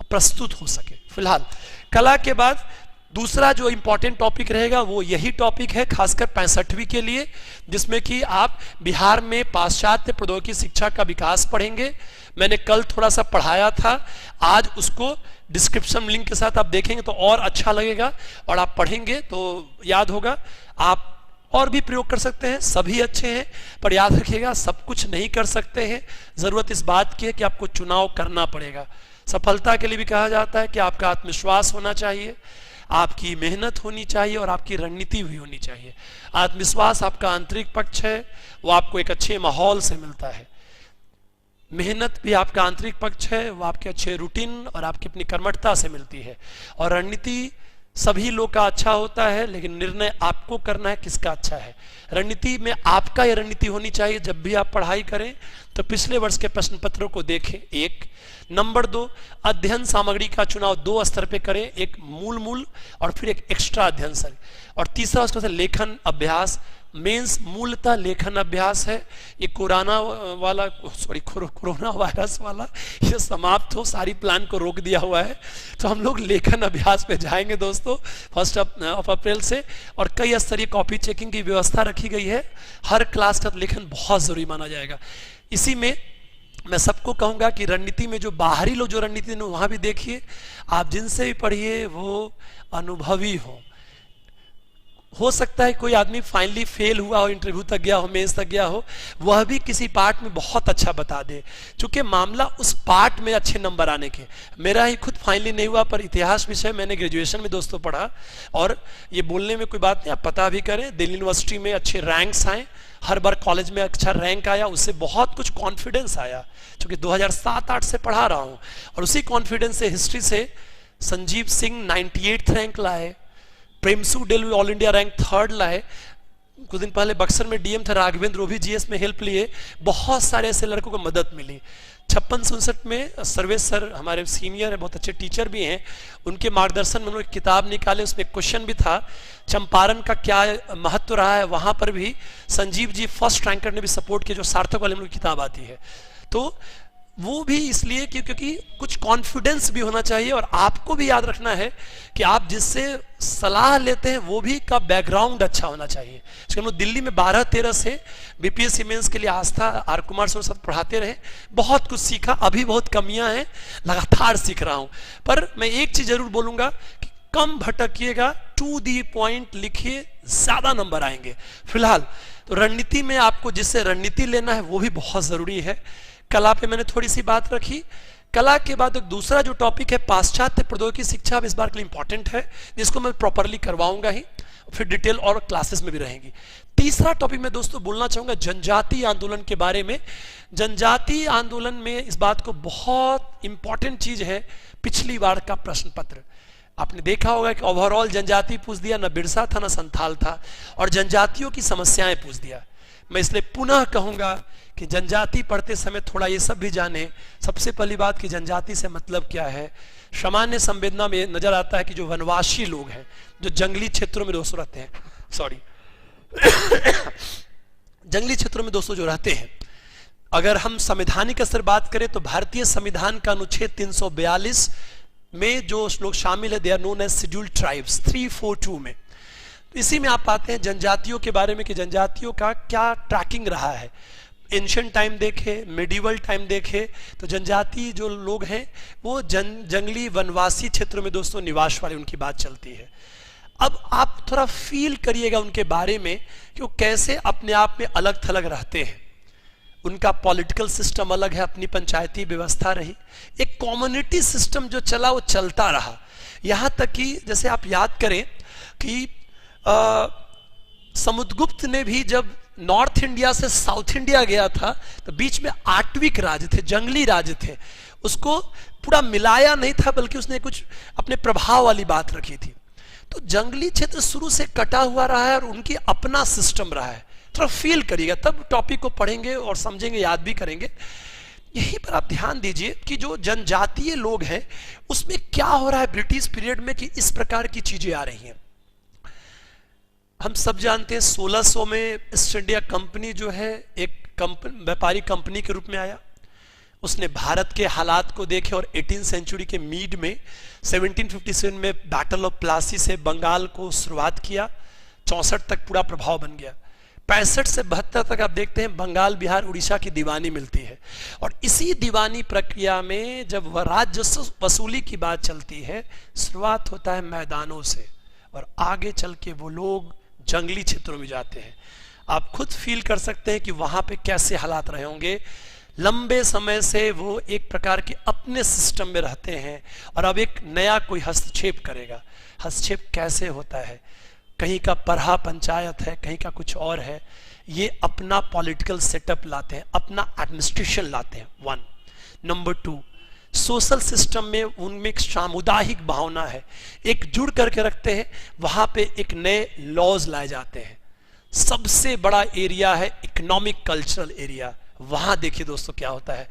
प्रस्तुत हो सके। फिलहाल कला के बाद दूसरा जो इंपॉर्टेंट टॉपिक रहेगा वो यही टॉपिक है, खासकर 65वीं के लिए, जिसमें कि आप बिहार में पाश्चात्य प्रौद्योगिकी शिक्षा का विकास पढ़ेंगे। मैंने कल थोड़ा सा पढ़ाया था, आज उसको डिस्क्रिप्शन लिंक के साथ आप देखेंगे तो और अच्छा लगेगा और आप पढ़ेंगे तो याद होगा। आप और भी प्रयोग कर सकते हैं, सभी अच्छे हैं, पर याद रखिएगा सब कुछ नहीं कर सकते हैं। जरूरत इस बात की है कि आपको चुनाव करना पड़ेगा। सफलता के लिए भी कहा जाता है कि आपका आत्मविश्वास होना चाहिए, आपकी मेहनत होनी चाहिए और आपकी रणनीति भी होनी चाहिए। आत्मविश्वास आपका आंतरिक पक्ष है, वो आपको एक अच्छे माहौल से मिलता है। मेहनत भी आपका आंतरिक पक्ष है, वो आपके अच्छे रूटीन और आपकी अपनी कर्मठता से मिलती है। और रणनीति सभी लोग का अच्छा होता है, लेकिन निर्णय आपको करना है किसका अच्छा है। रणनीति में आपका ये रणनीति होनी चाहिए। जब भी आप पढ़ाई करें तो पिछले वर्ष के प्रश्न पत्रों को देखें, एक। नंबर 2, अध्ययन सामग्री का चुनाव 2 स्तर पे करें, एक मूल और फिर एक एक्स्ट्रा अध्ययन सर। और तीसरा उसका लेखन अभ्यास। मेंस मूलतः लेखन अभ्यास है। ये कोरोना वायरस वाला ये समाप्त हो, सारी प्लान को रोक दिया हुआ है, तो हम लोग लेखन अभ्यास पे जाएंगे दोस्तों 1 अप्रैल से। और कई स्तरीय कॉपी चेकिंग की व्यवस्था रखी गई है। हर क्लास का लेखन बहुत जरूरी माना जाएगा। इसी में मैं सबको कहूंगा कि रणनीति में जो बाहरी लोग जो रणनीति वहां भी देखिए, आप जिनसे भी पढ़िए वो अनुभवी हो सकता है कोई आदमी फाइनली फेल हुआ हो, इंटरव्यू तक गया हो, मेंस तक गया हो, वह भी किसी पार्ट में बहुत अच्छा बता दे, क्योंकि मामला उस पार्ट में अच्छे नंबर आने के। मेरा ही खुद फाइनली नहीं हुआ, पर इतिहास विषय मैंने ग्रेजुएशन में दोस्तों पढ़ा, और ये बोलने में कोई बात नहीं, आप पता भी करें। दिल्ली यूनिवर्सिटी में अच्छे रैंक्स आए, हर बार कॉलेज में अच्छा रैंक आया, उससे बहुत कुछ कॉन्फिडेंस आया, क्योंकि 2007-8 से पढ़ा रहा हूं। और उसी कॉन्फिडेंस से हिस्ट्री से संजीव सिंह 98th रैंक लाए, प्रेमसु डेलवी ऑल इंडिया रैंक 3rd लाए। कुछ दिन पहले बक्सर में डीएम थे राघवेंद्र, वो भी जीएस में हेल्प लिए। बहुत सारे ऐसे लड़कों को मदद मिली। 56-67 में सर्वेश सर हमारे सीनियर है, बहुत अच्छे टीचर भी हैं, उनके मार्गदर्शन में हम लोग एक किताब निकाले, उसमें क्वेश्चन भी था चंपारण का क्या महत्व रहा है। वहां पर भी संजीव जी फर्स्ट रैंकर ने भी सपोर्ट किया, जो सार्थक वाले हम लोग की किताब आती है। तो वो भी इसलिए क्योंकि कुछ कॉन्फिडेंस भी होना चाहिए, और आपको भी याद रखना है कि आप जिससे सलाह लेते हैं वो भी का बैकग्राउंड अच्छा होना चाहिए। हम लोग दिल्ली में 12-13 से बीपीएससी मेंस के लिए आस्था आर कुमार सर साथ पढ़ाते रहे, बहुत कुछ सीखा। अभी बहुत कमियां हैं, लगातार सीख रहा हूं, पर मैं एक चीज जरूर बोलूंगा कि कम भटकिएगा, टू दी पॉइंट लिखिए, ज्यादा नंबर आएंगे। फिलहाल तो रणनीति में आपको जिससे रणनीति लेना है वो भी बहुत जरूरी है। कला पे मैंने थोड़ी सी बात रखी। कला के बाद एक दूसरा जो टॉपिक है पाश्चात्य प्रौद्योगिकी शिक्षा, इस बार के लिए इंपॉर्टेंट है, जिसको मैं प्रॉपरली करवाऊंगा ही, फिर डिटेल और क्लासेस में भी रहेंगी। तीसरा टॉपिक मैं दोस्तों बोलना चाहूंगा जनजातीय आंदोलन के बारे में। जनजातीय आंदोलन में इस बात को बहुत इंपॉर्टेंट चीज है, पिछली बार का प्रश्न पत्र आपने देखा होगा कि ओवरऑल जनजाति पूछ दिया, न बिरसा था न संथाल था, और जनजातियों की समस्याएं पूछ दिया। मैं इसलिए पुनः कहूंगा कि जनजाति पढ़ते समय थोड़ा ये सब भी जाने। सबसे पहली बात कि जनजाति से मतलब क्या है। सामान्य संवेदना में नजर आता है कि जो वनवासी लोग हैं, जो जंगली क्षेत्रों में दोस्तों रहते हैं, जंगली क्षेत्रों में दोस्तों जो रहते हैं, अगर हम संवैधानिक स्तर बात करें तो भारतीय संविधान का अनुच्छेद 342 में जो लोग शामिल है, they are known as scheduled tribes 342 में। इसी में आप पाते हैं जनजातियों के बारे में कि जनजातियों का क्या ट्रैकिंग रहा है। एंशिएंट टाइम देखे, मिडिवल टाइम देखे, तो जनजाति जो लोग हैं वो जंगली वनवासी क्षेत्रों में दोस्तों निवास वाले, उनकी बात चलती है। अब आप थोड़ा फील करिएगा उनके बारे में कि वो कैसे अपने आप में अलग थलग रहते हैं। उनका पॉलिटिकल सिस्टम अलग है, अपनी पंचायती व्यवस्था रही, एक कम्युनिटी सिस्टम जो चला वो चलता रहा। यहां तक कि जैसे आप याद करें कि समुद्रगुप्त ने भी जब नॉर्थ इंडिया से साउथ इंडिया गया था तो बीच में आट्विक राज्य थे, जंगली राज्य थे, उसको पूरा मिलाया नहीं था, बल्कि उसने कुछ अपने प्रभाव वाली बात रखी थी। तो जंगली क्षेत्र शुरू से कटा हुआ रहा है और उनकी अपना सिस्टम रहा है। थोड़ा फील करिएगा, तब टॉपिक को पढ़ेंगे और समझेंगे, याद भी करेंगे। यहीं पर आप ध्यान दीजिए कि जो जनजातीय लोग हैं उसमें क्या हो रहा है ब्रिटिश पीरियड में कि इस प्रकार की चीजें आ रही हैं। हम सब जानते हैं 1600 में ईस्ट इंडिया कंपनी जो है एक व्यापारी कंपनी के रूप में आया। उसने भारत के हालात को देखे और 18वीं सेंचुरी के मिड में 1757 में बैटल ऑफ प्लासी से बंगाल को शुरुआत किया। 64 तक पूरा प्रभाव बन गया। 65 से 72 तक आप देखते हैं बंगाल, बिहार, उड़ीसा की दीवानी मिलती है। और इसी दीवानी प्रक्रिया में जब वह राजस्व वसूली की बात चलती है, शुरुआत होता है मैदानों से और आगे चल के वो लोग जंगली क्षेत्रों में जाते हैं। आप खुद फील कर सकते हैं कि वहां पे कैसे हालात रहे होंगे। लंबे समय से वो एक प्रकार के अपने सिस्टम में रहते हैं और अब एक नया कोई हस्तक्षेप करेगा। हस्तक्षेप कैसे होता है? कहीं का परहा पंचायत है, कहीं का कुछ और है। ये अपना पॉलिटिकल सेटअप लाते हैं, अपना एडमिनिस्ट्रेशन लाते हैं। 1 नंबर 2, सोशल सिस्टम में उनमें एक सामुदायिक भावना है, एक जुड़ करके रखते हैं। वहां पे एक नए लॉज लाए जाते हैं। सबसे बड़ा एरिया है इकोनॉमिक कल्चरल एरिया। वहां देखिए दोस्तों क्या होता है,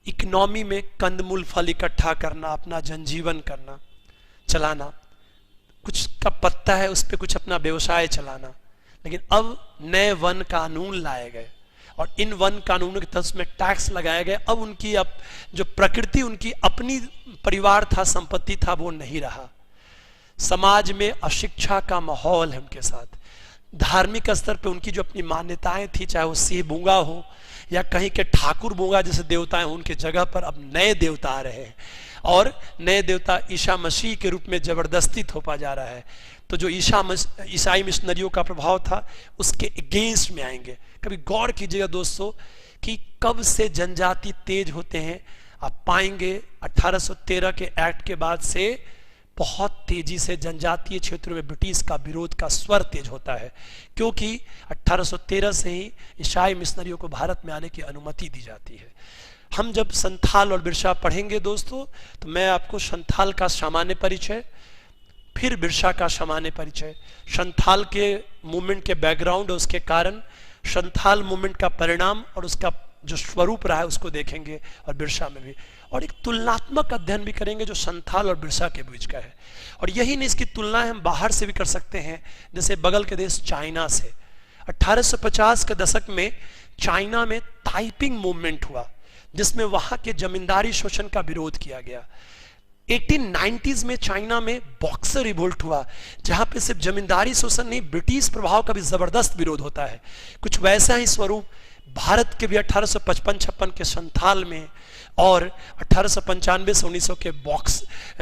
इकोनॉमी में कंदमूल फल इकट्ठा करना, अपना जनजीवन करना, चलाना, कुछ का पत्ता है उस पर कुछ अपना व्यवसाय चलाना। लेकिन अब नए वन कानून लाए गए और इन वन कानूनों के तहत में टैक्स लगाए गए। अब उनकी अब जो प्रकृति उनकी अपनी परिवार था, संपत्ति था, वो नहीं रहा। समाज में अशिक्षा का माहौल है उनके साथ। धार्मिक स्तर पे उनकी जो अपनी मान्यताएं थी, चाहे वो सिंह बूंगा हो या कहीं के ठाकुर बूंगा जैसे देवताएं, उनके जगह पर अब नए देवता आ रहे हैं और नए देवता ईसा मसीह के रूप में जबरदस्ती थोपा जा रहा है। तो जो ईसाई मिशनरियों का प्रभाव था उसके अगेंस्ट में आएंगे। कभी गौर कीजिएगा दोस्तों कि कब से जनजाति तेज होते हैं। आप पाएंगे 1813 के एक्ट के बाद से बहुत तेजी से जनजातीय क्षेत्रों में ब्रिटिश का विरोध का स्वर तेज होता है, क्योंकि 1813 से ही ईसाई मिशनरियों को भारत में आने की अनुमति दी जाती है। हम जब संथाल और बिरसा पढ़ेंगे दोस्तों, तो मैं आपको संथाल का सामान्य परिचय, फिर बिरसा का सामान्य परिचय, संथाल के मूवमेंट के बैकग्राउंड और उसके कारण, संथाल मूवमेंट का परिणाम और उसका जो स्वरूप रहा है उसको देखेंगे, और बिरसा में भी, और एक तुलनात्मक अध्ययन भी करेंगे जो संथाल और बिरसा के बीच का है। और यही नहीं, इसकी तुलना हम बाहर से भी कर सकते हैं, जैसे बगल के देश चाइना से। 1850 के दशक में चाइना में ताइपिंग मूवमेंट हुआ जिसमें वहां के जमींदारी शोषण का विरोध किया गया। 1890s में चाइना में बॉक्सर रिवोल्ट हुआ, जहां पे सिर्फ जमींदारी शोषण नहीं, ब्रिटिश प्रभाव का भी जबरदस्त विरोध होता है। कुछ वैसा ही स्वरूप भारत के भी 1855-56 के संथाल में और 1895 से 1900 के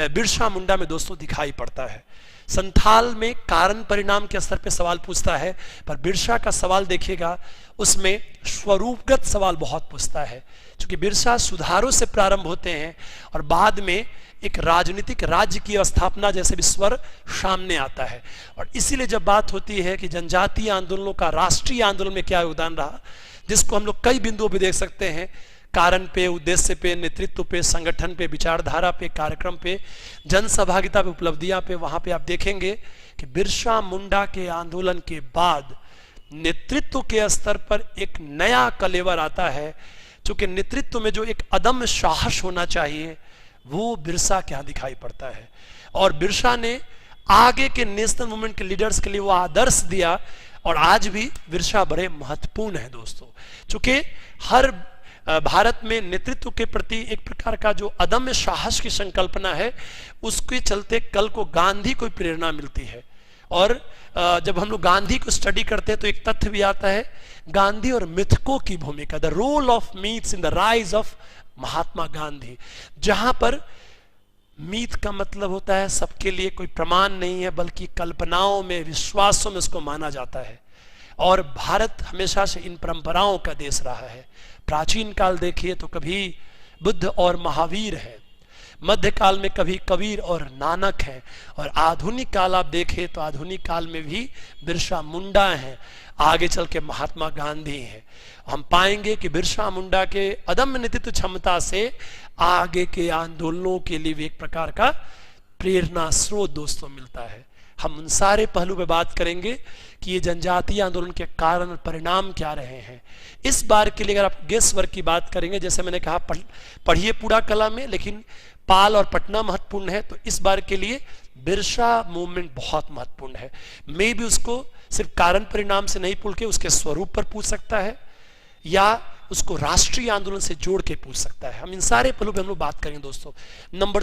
बिरसा मुंडा में दोस्तों दिखाई पड़ता है। संथाल में कारण परिणाम के स्तर पे सवाल पूछता है, पर बिरसा का सवाल देखिएगा उसमें स्वरूपगत सवाल बहुत पूछता है, क्योंकि बिरसा सुधारों से प्रारंभ होते हैं और बाद में एक राजनीतिक राज्य की स्थापना जैसे भी स्वर सामने आता है। और इसीलिए जब बात होती है कि जनजातीय आंदोलनों का राष्ट्रीय आंदोलन में क्या योगदान रहा, जिसको हम लोग कई बिंदुओं पे देख सकते हैं, कारण पे, उद्देश्य पे, नेतृत्व पे, संगठन पे, विचारधारा पे, कार्यक्रम पे, जन सहभागिता पे, उपलब्धियां पे, वहां पे आप देखेंगे कि बिरसा मुंडा के आंदोलन के बाद नेतृत्व के स्तर पर एक नया कलेवर आता है। चूंकि नेतृत्व में जो एक अदम्य साहस होना चाहिए वो बिरसा के यहां दिखाई पड़ता है, और बिरसा ने आगे के नेशनल मूवमेंट के लीडर्स के लिए वो आदर्श दिया। और आज भी बिरसा बड़े महत्वपूर्ण है दोस्तों, चूंकि हर भारत में नेतृत्व के प्रति एक प्रकार का जो अदम्य साहस की संकल्पना है, उसके चलते कल को गांधी को प्रेरणा मिलती है। और जब हम लोग गांधी को स्टडी करते हैं तो एक तथ्य भी आता है, गांधी और मिथकों की भूमिका, the role of myths in the rise of Mahatma Gandhi, जहां पर मीथ का मतलब होता है सबके लिए कोई प्रमाण नहीं है, बल्कि कल्पनाओं में, विश्वासों में उसको माना जाता है। और भारत हमेशा से इन परंपराओं का देश रहा है। प्राचीन काल देखिए तो कभी बुद्ध और महावीर है, मध्यकाल में कभी कबीर और नानक है, और आधुनिक काल आप देखें तो आधुनिक काल में भी बिरसा मुंडा है, आगे चल के महात्मा गांधी हैं। हम पाएंगे कि बिरसा मुंडा के अदम्य नेतृत्व क्षमता से आगे के आंदोलनों के लिए भी एक प्रकार का प्रेरणा स्रोत दोस्तों मिलता है। हम उन सारे पहलू पे बात करेंगे कि ये जनजातीय आंदोलन के कारण और परिणाम क्या रहे हैं। इस बार के लिए अगर आप गेस वर्क की बात करेंगे, जैसे मैंने कहा पढ़िए पूरा कला में, लेकिन पाल और पटना महत्वपूर्ण है, तो इस बार के लिए बिरसा मूवमेंट बहुत महत्वपूर्ण है। मैं भी उसको सिर्फ कारण परिणाम से नहीं पूछ के उसके स्वरूप पर पूछ सकता है, या उसको राष्ट्रीय आंदोलन से जोड़ के पूछ सकता है। हम इन सारे पहलू पे हम लोग बात करेंगे दोस्तों। नंबर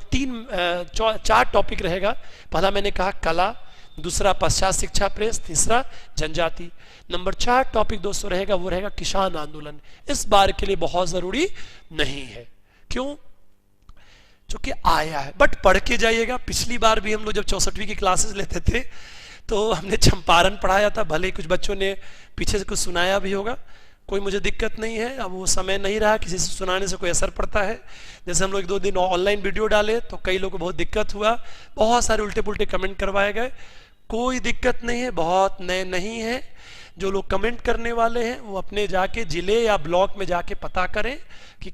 4 टॉपिक रहेगा। पहला मैंने कहा कला, दूसरा पश्चात शिक्षा प्रेस, तीसरा जनजाति। नंबर 4 टॉपिक दोस्तों रहेगा वो रहेगा किसान आंदोलन। इस बार के लिए बहुत जरूरी नहीं है, क्यों? क्योंकि आया है, बट पढ़ के जाइएगा। पिछली बार भी हम लोग जब 64वीं की क्लासेस लेते थे तो हमने चंपारण पढ़ाया था, भले ही कुछ बच्चों ने पीछे से कुछ सुनाया भी होगा, कोई मुझे दिक्कत नहीं है। अब वो समय नहीं रहा, किसी से सुनाने से कोई असर पड़ता है। जैसे हम लोग 1-2 दिन ऑनलाइन वीडियो डाले तो कई लोगों को बहुत दिक्कत हुआ, बहुत सारे उल्टे पुल्टे कमेंट करवाए गए। कोई दिक्कत नहीं है, बहुत नए नहीं है। जो लोग कमेंट करने वाले हैं वो अपने जाके जिले या ब्लॉक में जाके पता करें कि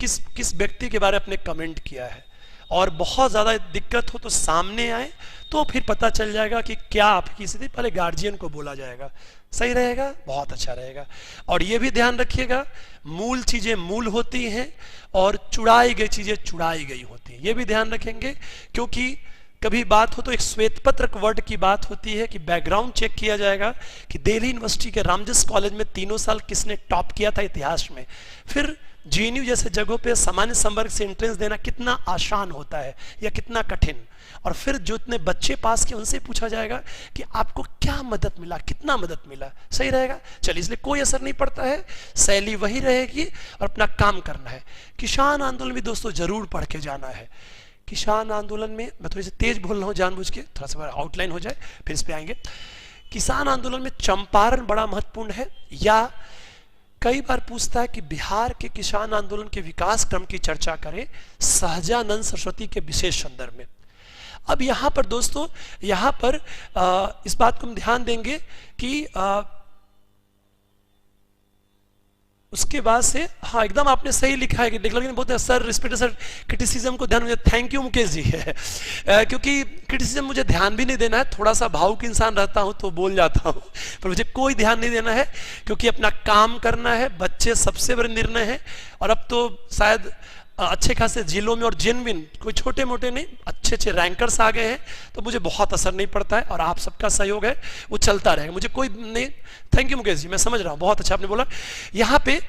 किस व्यक्ति के बारे में अपने कमेंट किया है, और बहुत ज़्यादा दिक्कत हो तो सामने आए, तो फिर पता चल जाएगा कि क्या आपकी स्थिति। पहले गार्जियन को बोला जाएगा, सही रहेगा, बहुत अच्छा रहेगा। और ये भी ध्यान रखिएगा, मूल चीज़ें मूल होती हैं और चुड़ाई गई चीज़ें चुड़ाई गई होती हैं। ये भी ध्यान रखेंगे, क्योंकि कभी बात हो तो एक श्वेत पत्रक वर्ड की बात होती है कि बैकग्राउंड चेक किया जाएगा कि दिल्ली यूनिवर्सिटी के रामजस कॉलेज में 3 साल किसने टॉप किया था इतिहास में। फिर जेएनयू जैसे जगहों पे सामान्य संवर्ग से एंट्रेंस देना कितना आसान होता है या कितना कठिन। और फिर जो इतने बच्चे पास किए उनसे पूछा जाएगा कि आपको क्या मदद मिला, कितना मदद मिला, सही रहेगा। चलिए, इसलिए कोई असर नहीं पड़ता है, शैली वही रहेगी और अपना काम करना है। किसान आंदोलन भी दोस्तों जरूर पढ़ के जाना है। किसान आंदोलन में मैं थोड़ी सी तेज बोल रहा हूँ जानबूझ के, थोड़ा सा आउटलाइन हो जाए, फिर इस पे आएंगे। किसान आंदोलन में चंपारण बड़ा महत्वपूर्ण है, या कई बार पूछता है कि बिहार के किसान आंदोलन के विकास क्रम की चर्चा करें सहजानंद सरस्वती के विशेष संदर्भ में। अब यहाँ पर दोस्तों, यहाँ पर इस बात को हम ध्यान देंगे कि उसके बाद से, हाँ एकदम आपने सही लिखा है कि लेकिन बहुत सर रिस्पेक्ट सर क्रिटिसिज्म को ध्यान, मुझे थैंक यू मुकेश जी है क्योंकि क्रिटिसिज्म मुझे ध्यान भी नहीं देना है, थोड़ा सा भावुक इंसान रहता हूँ तो बोल जाता हूँ, पर मुझे कोई ध्यान नहीं देना है क्योंकि अपना काम करना है। बच्चे सबसे बड़े निर्णय है, और अब तो शायद अच्छे खासे जिलों में और जेनविन, कोई छोटे मोटे नहीं, अच्छे अच्छे रैंकर्स आ गए हैं, तो मुझे बहुत असर नहीं पड़ता है और आप सबका सहयोग है वो चलता रहेगा, मुझे कोई नहीं। थैंक यू मुकेश जी, मैं समझ रहा हूँ, बहुत अच्छा आपने बोला। यहाँ पे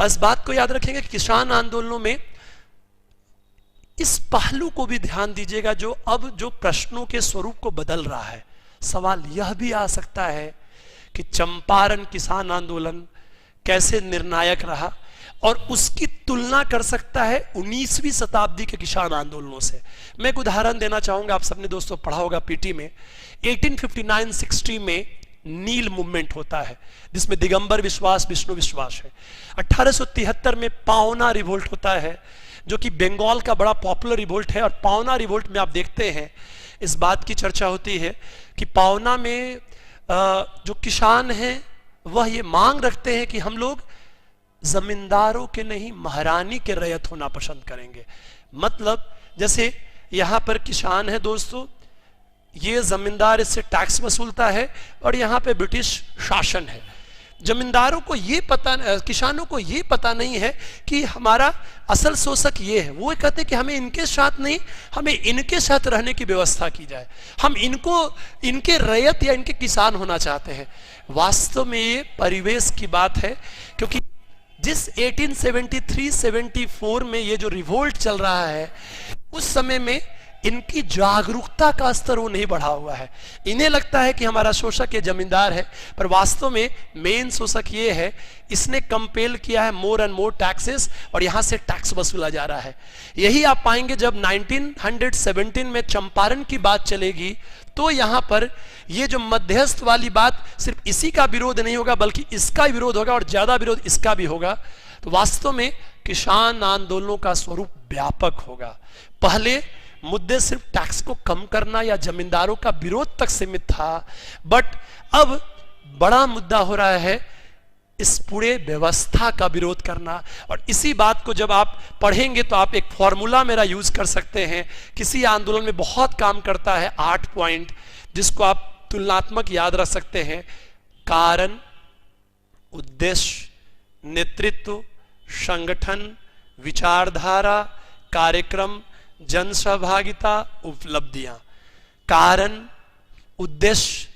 इस बात को याद रखेंगे कि किसान आंदोलनों में इस पहलू को भी ध्यान दीजिएगा जो अब जो प्रश्नों के स्वरूप को बदल रहा है। सवाल यह भी आ सकता है कि चंपारण किसान आंदोलन कैसे निर्णायक रहा, और उसकी तुलना कर सकता है 19वीं शताब्दी के किसान आंदोलनों से। मैं एक उदाहरण देना चाहूंगा, आप सबने दोस्तों पढ़ा होगा पीटी में, 1859-60 में नील मूवमेंट होता है जिसमें दिगंबर विश्वास, विष्णु विश्वास है। 1873 में पावना रिवोल्ट होता है जो कि बंगाल का बड़ा पॉपुलर रिवोल्ट है, और पावना रिवोल्ट में आप देखते हैं इस बात की चर्चा होती है कि पावना में जो किसान हैं वह ये मांग रखते हैं कि हम लोग जमींदारों के नहीं महारानी के रैयत होना पसंद करेंगे। मतलब जैसे यहां पर किसान है दोस्तों, ये जमींदार इससे टैक्स वसूलता है और यहां पे ब्रिटिश शासन है। जमींदारों को ये पता, किसानों को ये पता नहीं है कि हमारा असल शोषक ये है। वो कहते हैं कि हमें इनके साथ नहीं, हमें इनके साथ रहने की व्यवस्था की जाए, हम इनको इनके रैयत या इनके किसान होना चाहते हैं। वास्तव में ये परिवेश की बात है, क्योंकि जिस 1873-74 में ये जो रिवोल्ट चल रहा है उस समय में इनकी जागरूकता का स्तर वो नहीं बढ़ा हुआ है। इन्हें लगता है कि हमारा शोषक ये जमींदार है, पर वास्तव में मेन शोषक ये है, इसने कंपेल किया है मोर एंड मोर टैक्सेस और यहां से टैक्स वसूला जा रहा है। यही आप पाएंगे जब 1917 में चंपारण की बात चलेगी तो यहां पर ये जो मध्यस्थ वाली बात, सिर्फ इसी का विरोध नहीं होगा बल्कि इसका विरोध होगा और ज्यादा विरोध इसका भी होगा। तो वास्तव में किसान आंदोलनों का स्वरूप व्यापक होगा। पहले मुद्दे सिर्फ टैक्स को कम करना या जमींदारों का विरोध तक सीमित था, बट अब बड़ा मुद्दा हो रहा है इस पूरे व्यवस्था का विरोध करना। और इसी बात को जब आप पढ़ेंगे तो आप एक फॉर्मूला मेरा यूज कर सकते हैं, किसी आंदोलन में बहुत काम करता है 8 पॉइंट। जिसको आप तुलनात्मक याद रख सकते हैं। कारण, उद्देश्य, नेतृत्व, संगठन, विचारधारा, कार्यक्रम, जन सहभागिता, उपलब्धियां। कारण, उद्देश्य,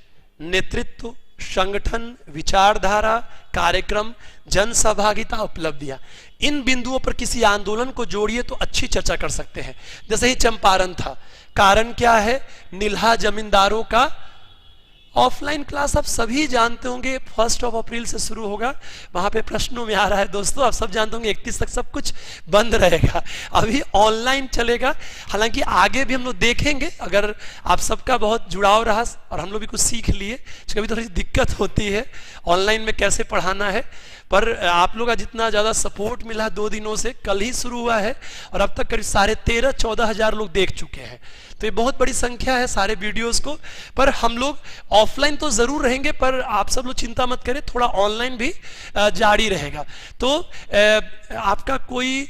नेतृत्व, संगठन, विचारधारा, कार्यक्रम, जन सहभागिता, उपलब्धियां। इन बिंदुओं पर किसी आंदोलन को जोड़िए तो अच्छी चर्चा कर सकते हैं। जैसे ही चंपारण था, कारण क्या है? निल्हा जमींदारों का ऑफलाइन क्लास आप सभी जानते होंगे 1 अप्रैल से शुरू होगा। वहां पे प्रश्नों में आ रहा है दोस्तों, आप सब जानते होंगे 31 तक सब कुछ बंद रहेगा, अभी ऑनलाइन चलेगा। हालांकि आगे भी हम लोग देखेंगे, अगर आप सबका बहुत जुड़ाव रहा और हम लोग भी कुछ सीख लिए। कभी थोड़ी दिक्कत होती है ऑनलाइन में कैसे पढ़ाना है, पर आप लोग का जितना ज़्यादा सपोर्ट मिला 2 दिनों से, कल ही शुरू हुआ है और अब तक करीब 13,500-14 हजार लोग देख चुके हैं। तो ये बहुत बड़ी संख्या है सारे वीडियोस को। पर हम लोग ऑफलाइन तो ज़रूर रहेंगे, पर आप सब लोग चिंता मत करें, थोड़ा ऑनलाइन भी जारी रहेगा। तो आपका कोई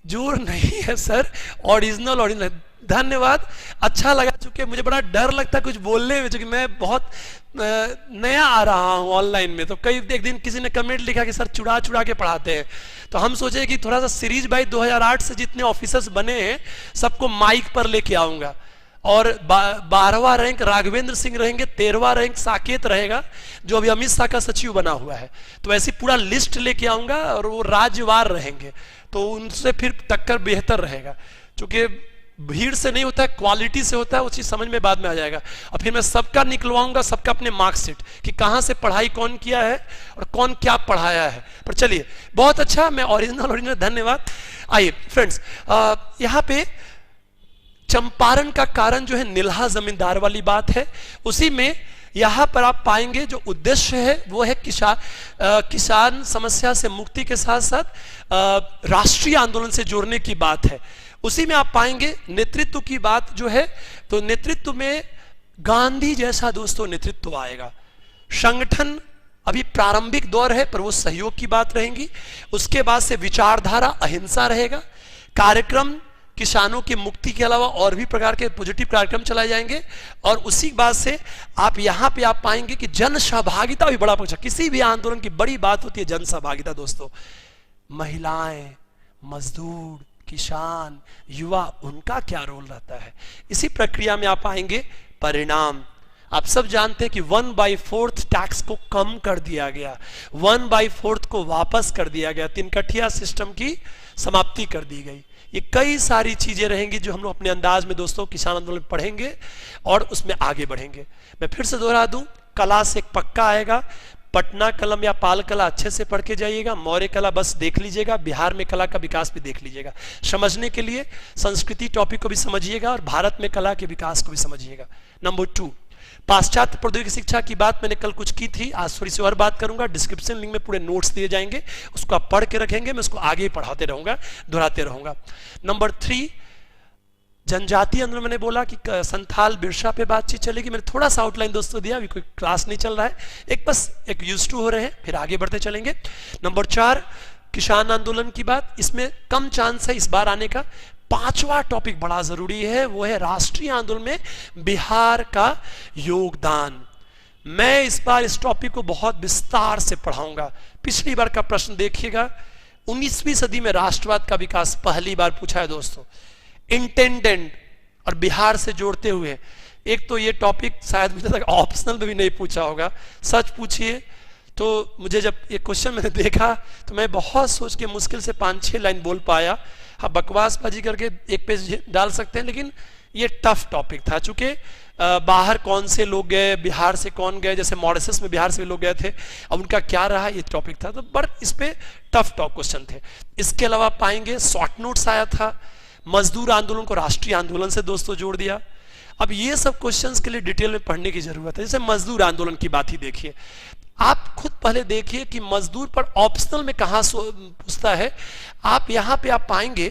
जोर नहीं है सर, ओरिजिनल धन्यवाद, अच्छा लगा। चूंकि मुझे बड़ा डर लगता है कुछ बोलने में, चूंकि मैं बहुत नया आ रहा हूं ऑनलाइन में। तो एक दिन किसी ने कमेंट लिखा कि सर चुड़ा चुड़ा के पढ़ाते हैं, तो हम सोचे कि थोड़ा सा सीरीज बाई 2008 से जितने ऑफिसर्स बने हैं सबको माइक पर लेके आऊंगा। और 12वां रैंक राघवेंद्र सिंह रहेंगे, 13वां रैंक साकेत रहेगा जो अभी अमित शाह का सचिव बना हुआ है। तो ऐसी पूरा लिस्ट लेके आऊंगा और वो राज्यवार रहेंगे, तो उनसे फिर टक्कर बेहतर रहेगा। क्योंकि भीड़ से नहीं होता है, क्वालिटी से होता है, वो चीज समझ में बाद में आ जाएगा। और फिर मैं सबका निकलवाऊंगा, सबका अपने मार्कशीट कि कहां से पढ़ाई कौन किया है और कौन क्या पढ़ाया है। पर चलिए, बहुत अच्छा, मैं ओरिजिनल धन्यवाद। आइए फ्रेंड्स, यहाँ पे चंपारण का कारण जो है निल्हा जमींदार वाली बात है। उसी में यहां पर आप पाएंगे जो उद्देश्य है वो है किसान समस्या से मुक्ति के साथ साथ राष्ट्रीय आंदोलन से जोड़ने की बात है। उसी में आप पाएंगे नेतृत्व की बात जो है, तो नेतृत्व में गांधी जैसा दोस्तों नेतृत्व आएगा। संगठन अभी प्रारंभिक दौर है, पर वो सहयोग की बात रहेंगी। उसके बाद से विचारधारा अहिंसा रहेगा। कार्यक्रम किसानों की मुक्ति के अलावा और भी प्रकार के पॉजिटिव कार्यक्रम चलाए जाएंगे। और उसी बात से आप यहां पे आप पाएंगे कि जन सहभागिता भी बड़ा पक्ष। किसी भी आंदोलन की बड़ी बात होती है जन सहभागिता दोस्तों। महिलाएं, मजदूर, किसान, युवा, उनका क्या रोल रहता है। इसी प्रक्रिया में आप पाएंगे परिणाम। आप सब जानते हैं कि 1/4 टैक्स को कम कर दिया गया, 1/4 को वापस कर दिया गया, तिनकठिया सिस्टम की समाप्ति कर दी गई। ये कई सारी चीजें रहेंगी जो हम लोग अपने अंदाज में दोस्तों किसान आंदोलन पढ़ेंगे और उसमें आगे बढ़ेंगे। मैं फिर से दोहरा दूं, कला से एक पक्का आएगा। पटना कलम या पाल कला अच्छे से पढ़ के जाइएगा, मौर्य कला बस देख लीजिएगा, बिहार में कला का विकास भी देख लीजिएगा। समझने के लिए संस्कृति टॉपिक को भी समझिएगा और भारत में कला के विकास को भी समझिएगा। नंबर 2, पाश्चात्य प्रौद्योगिकी शिक्षा की बात मैंने कल कुछ की थी, आज थोड़ी सी और बात करूंगा। डिस्क्रिप्शन लिंक में पूरे नोट्स दिए जाएंगे, उसको आप पढ़ के रखेंगे, मैं उसको आगे ही पढ़ाते रहूंगा, दोहराते रहूंगा। नंबर 3, जनजातीय आंदोलन। मैंने बोला कि संथाल बिरसा पे बातचीत चलेगी। मैंने थोड़ा सा आउटलाइन दोस्तों दिया, अभी कोई क्लास नहीं चल रहा है, एक बस एक यूज्ड टू हो रहे हैं, फिर आगे बढ़ते चलेंगे। नंबर 4, किसान आंदोलन की बात, इसमें कम चांस है इस बार आने का। 5वां टॉपिक बड़ा जरूरी है, वो है राष्ट्रीय आंदोलन में बिहार का योगदान। मैं इस बार इस टॉपिक को बहुत विस्तार से पढ़ाऊंगा। पिछली बार का प्रश्न देखिएगा, 19वीं सदी में राष्ट्रवाद का विकास पहली बार पूछा है दोस्तों, इंटेंडेंट और बिहार से जोड़ते हुए। एक तो ये टॉपिक शायद मुझे तक ऑप्शनल में भी नहीं पूछा होगा, सच पूछिए। तो मुझे जब ये क्वेश्चन मैंने देखा तो मैं बहुत सोच के मुश्किल से 5-6 लाइन बोल पाया। हाँ, बकवासबाजी करके एक पेज डाल सकते हैं, लेकिन ये टफ टॉपिक था। चूंकि बाहर कौन से लोग गए, बिहार से कौन गए, जैसे मॉरिशस में बिहार से लोग गए थे, अब उनका क्या रहा, ये टॉपिक था। तो बट इस पे टफ टॉप क्वेश्चन थे। इसके अलावा पाएंगे शॉर्ट नोट्स आया था, मजदूर आंदोलन को राष्ट्रीय आंदोलन से दोस्तों जोड़ दिया। अब ये सब क्वेश्चंस के लिए डिटेल में पढ़ने की जरूरत है। जैसे मजदूर आंदोलन की बात ही देखिए, आप खुद पहले देखिए कि मजदूर पर ऑप्शनल में कहां पूछता है। आप यहां पे आप पाएंगे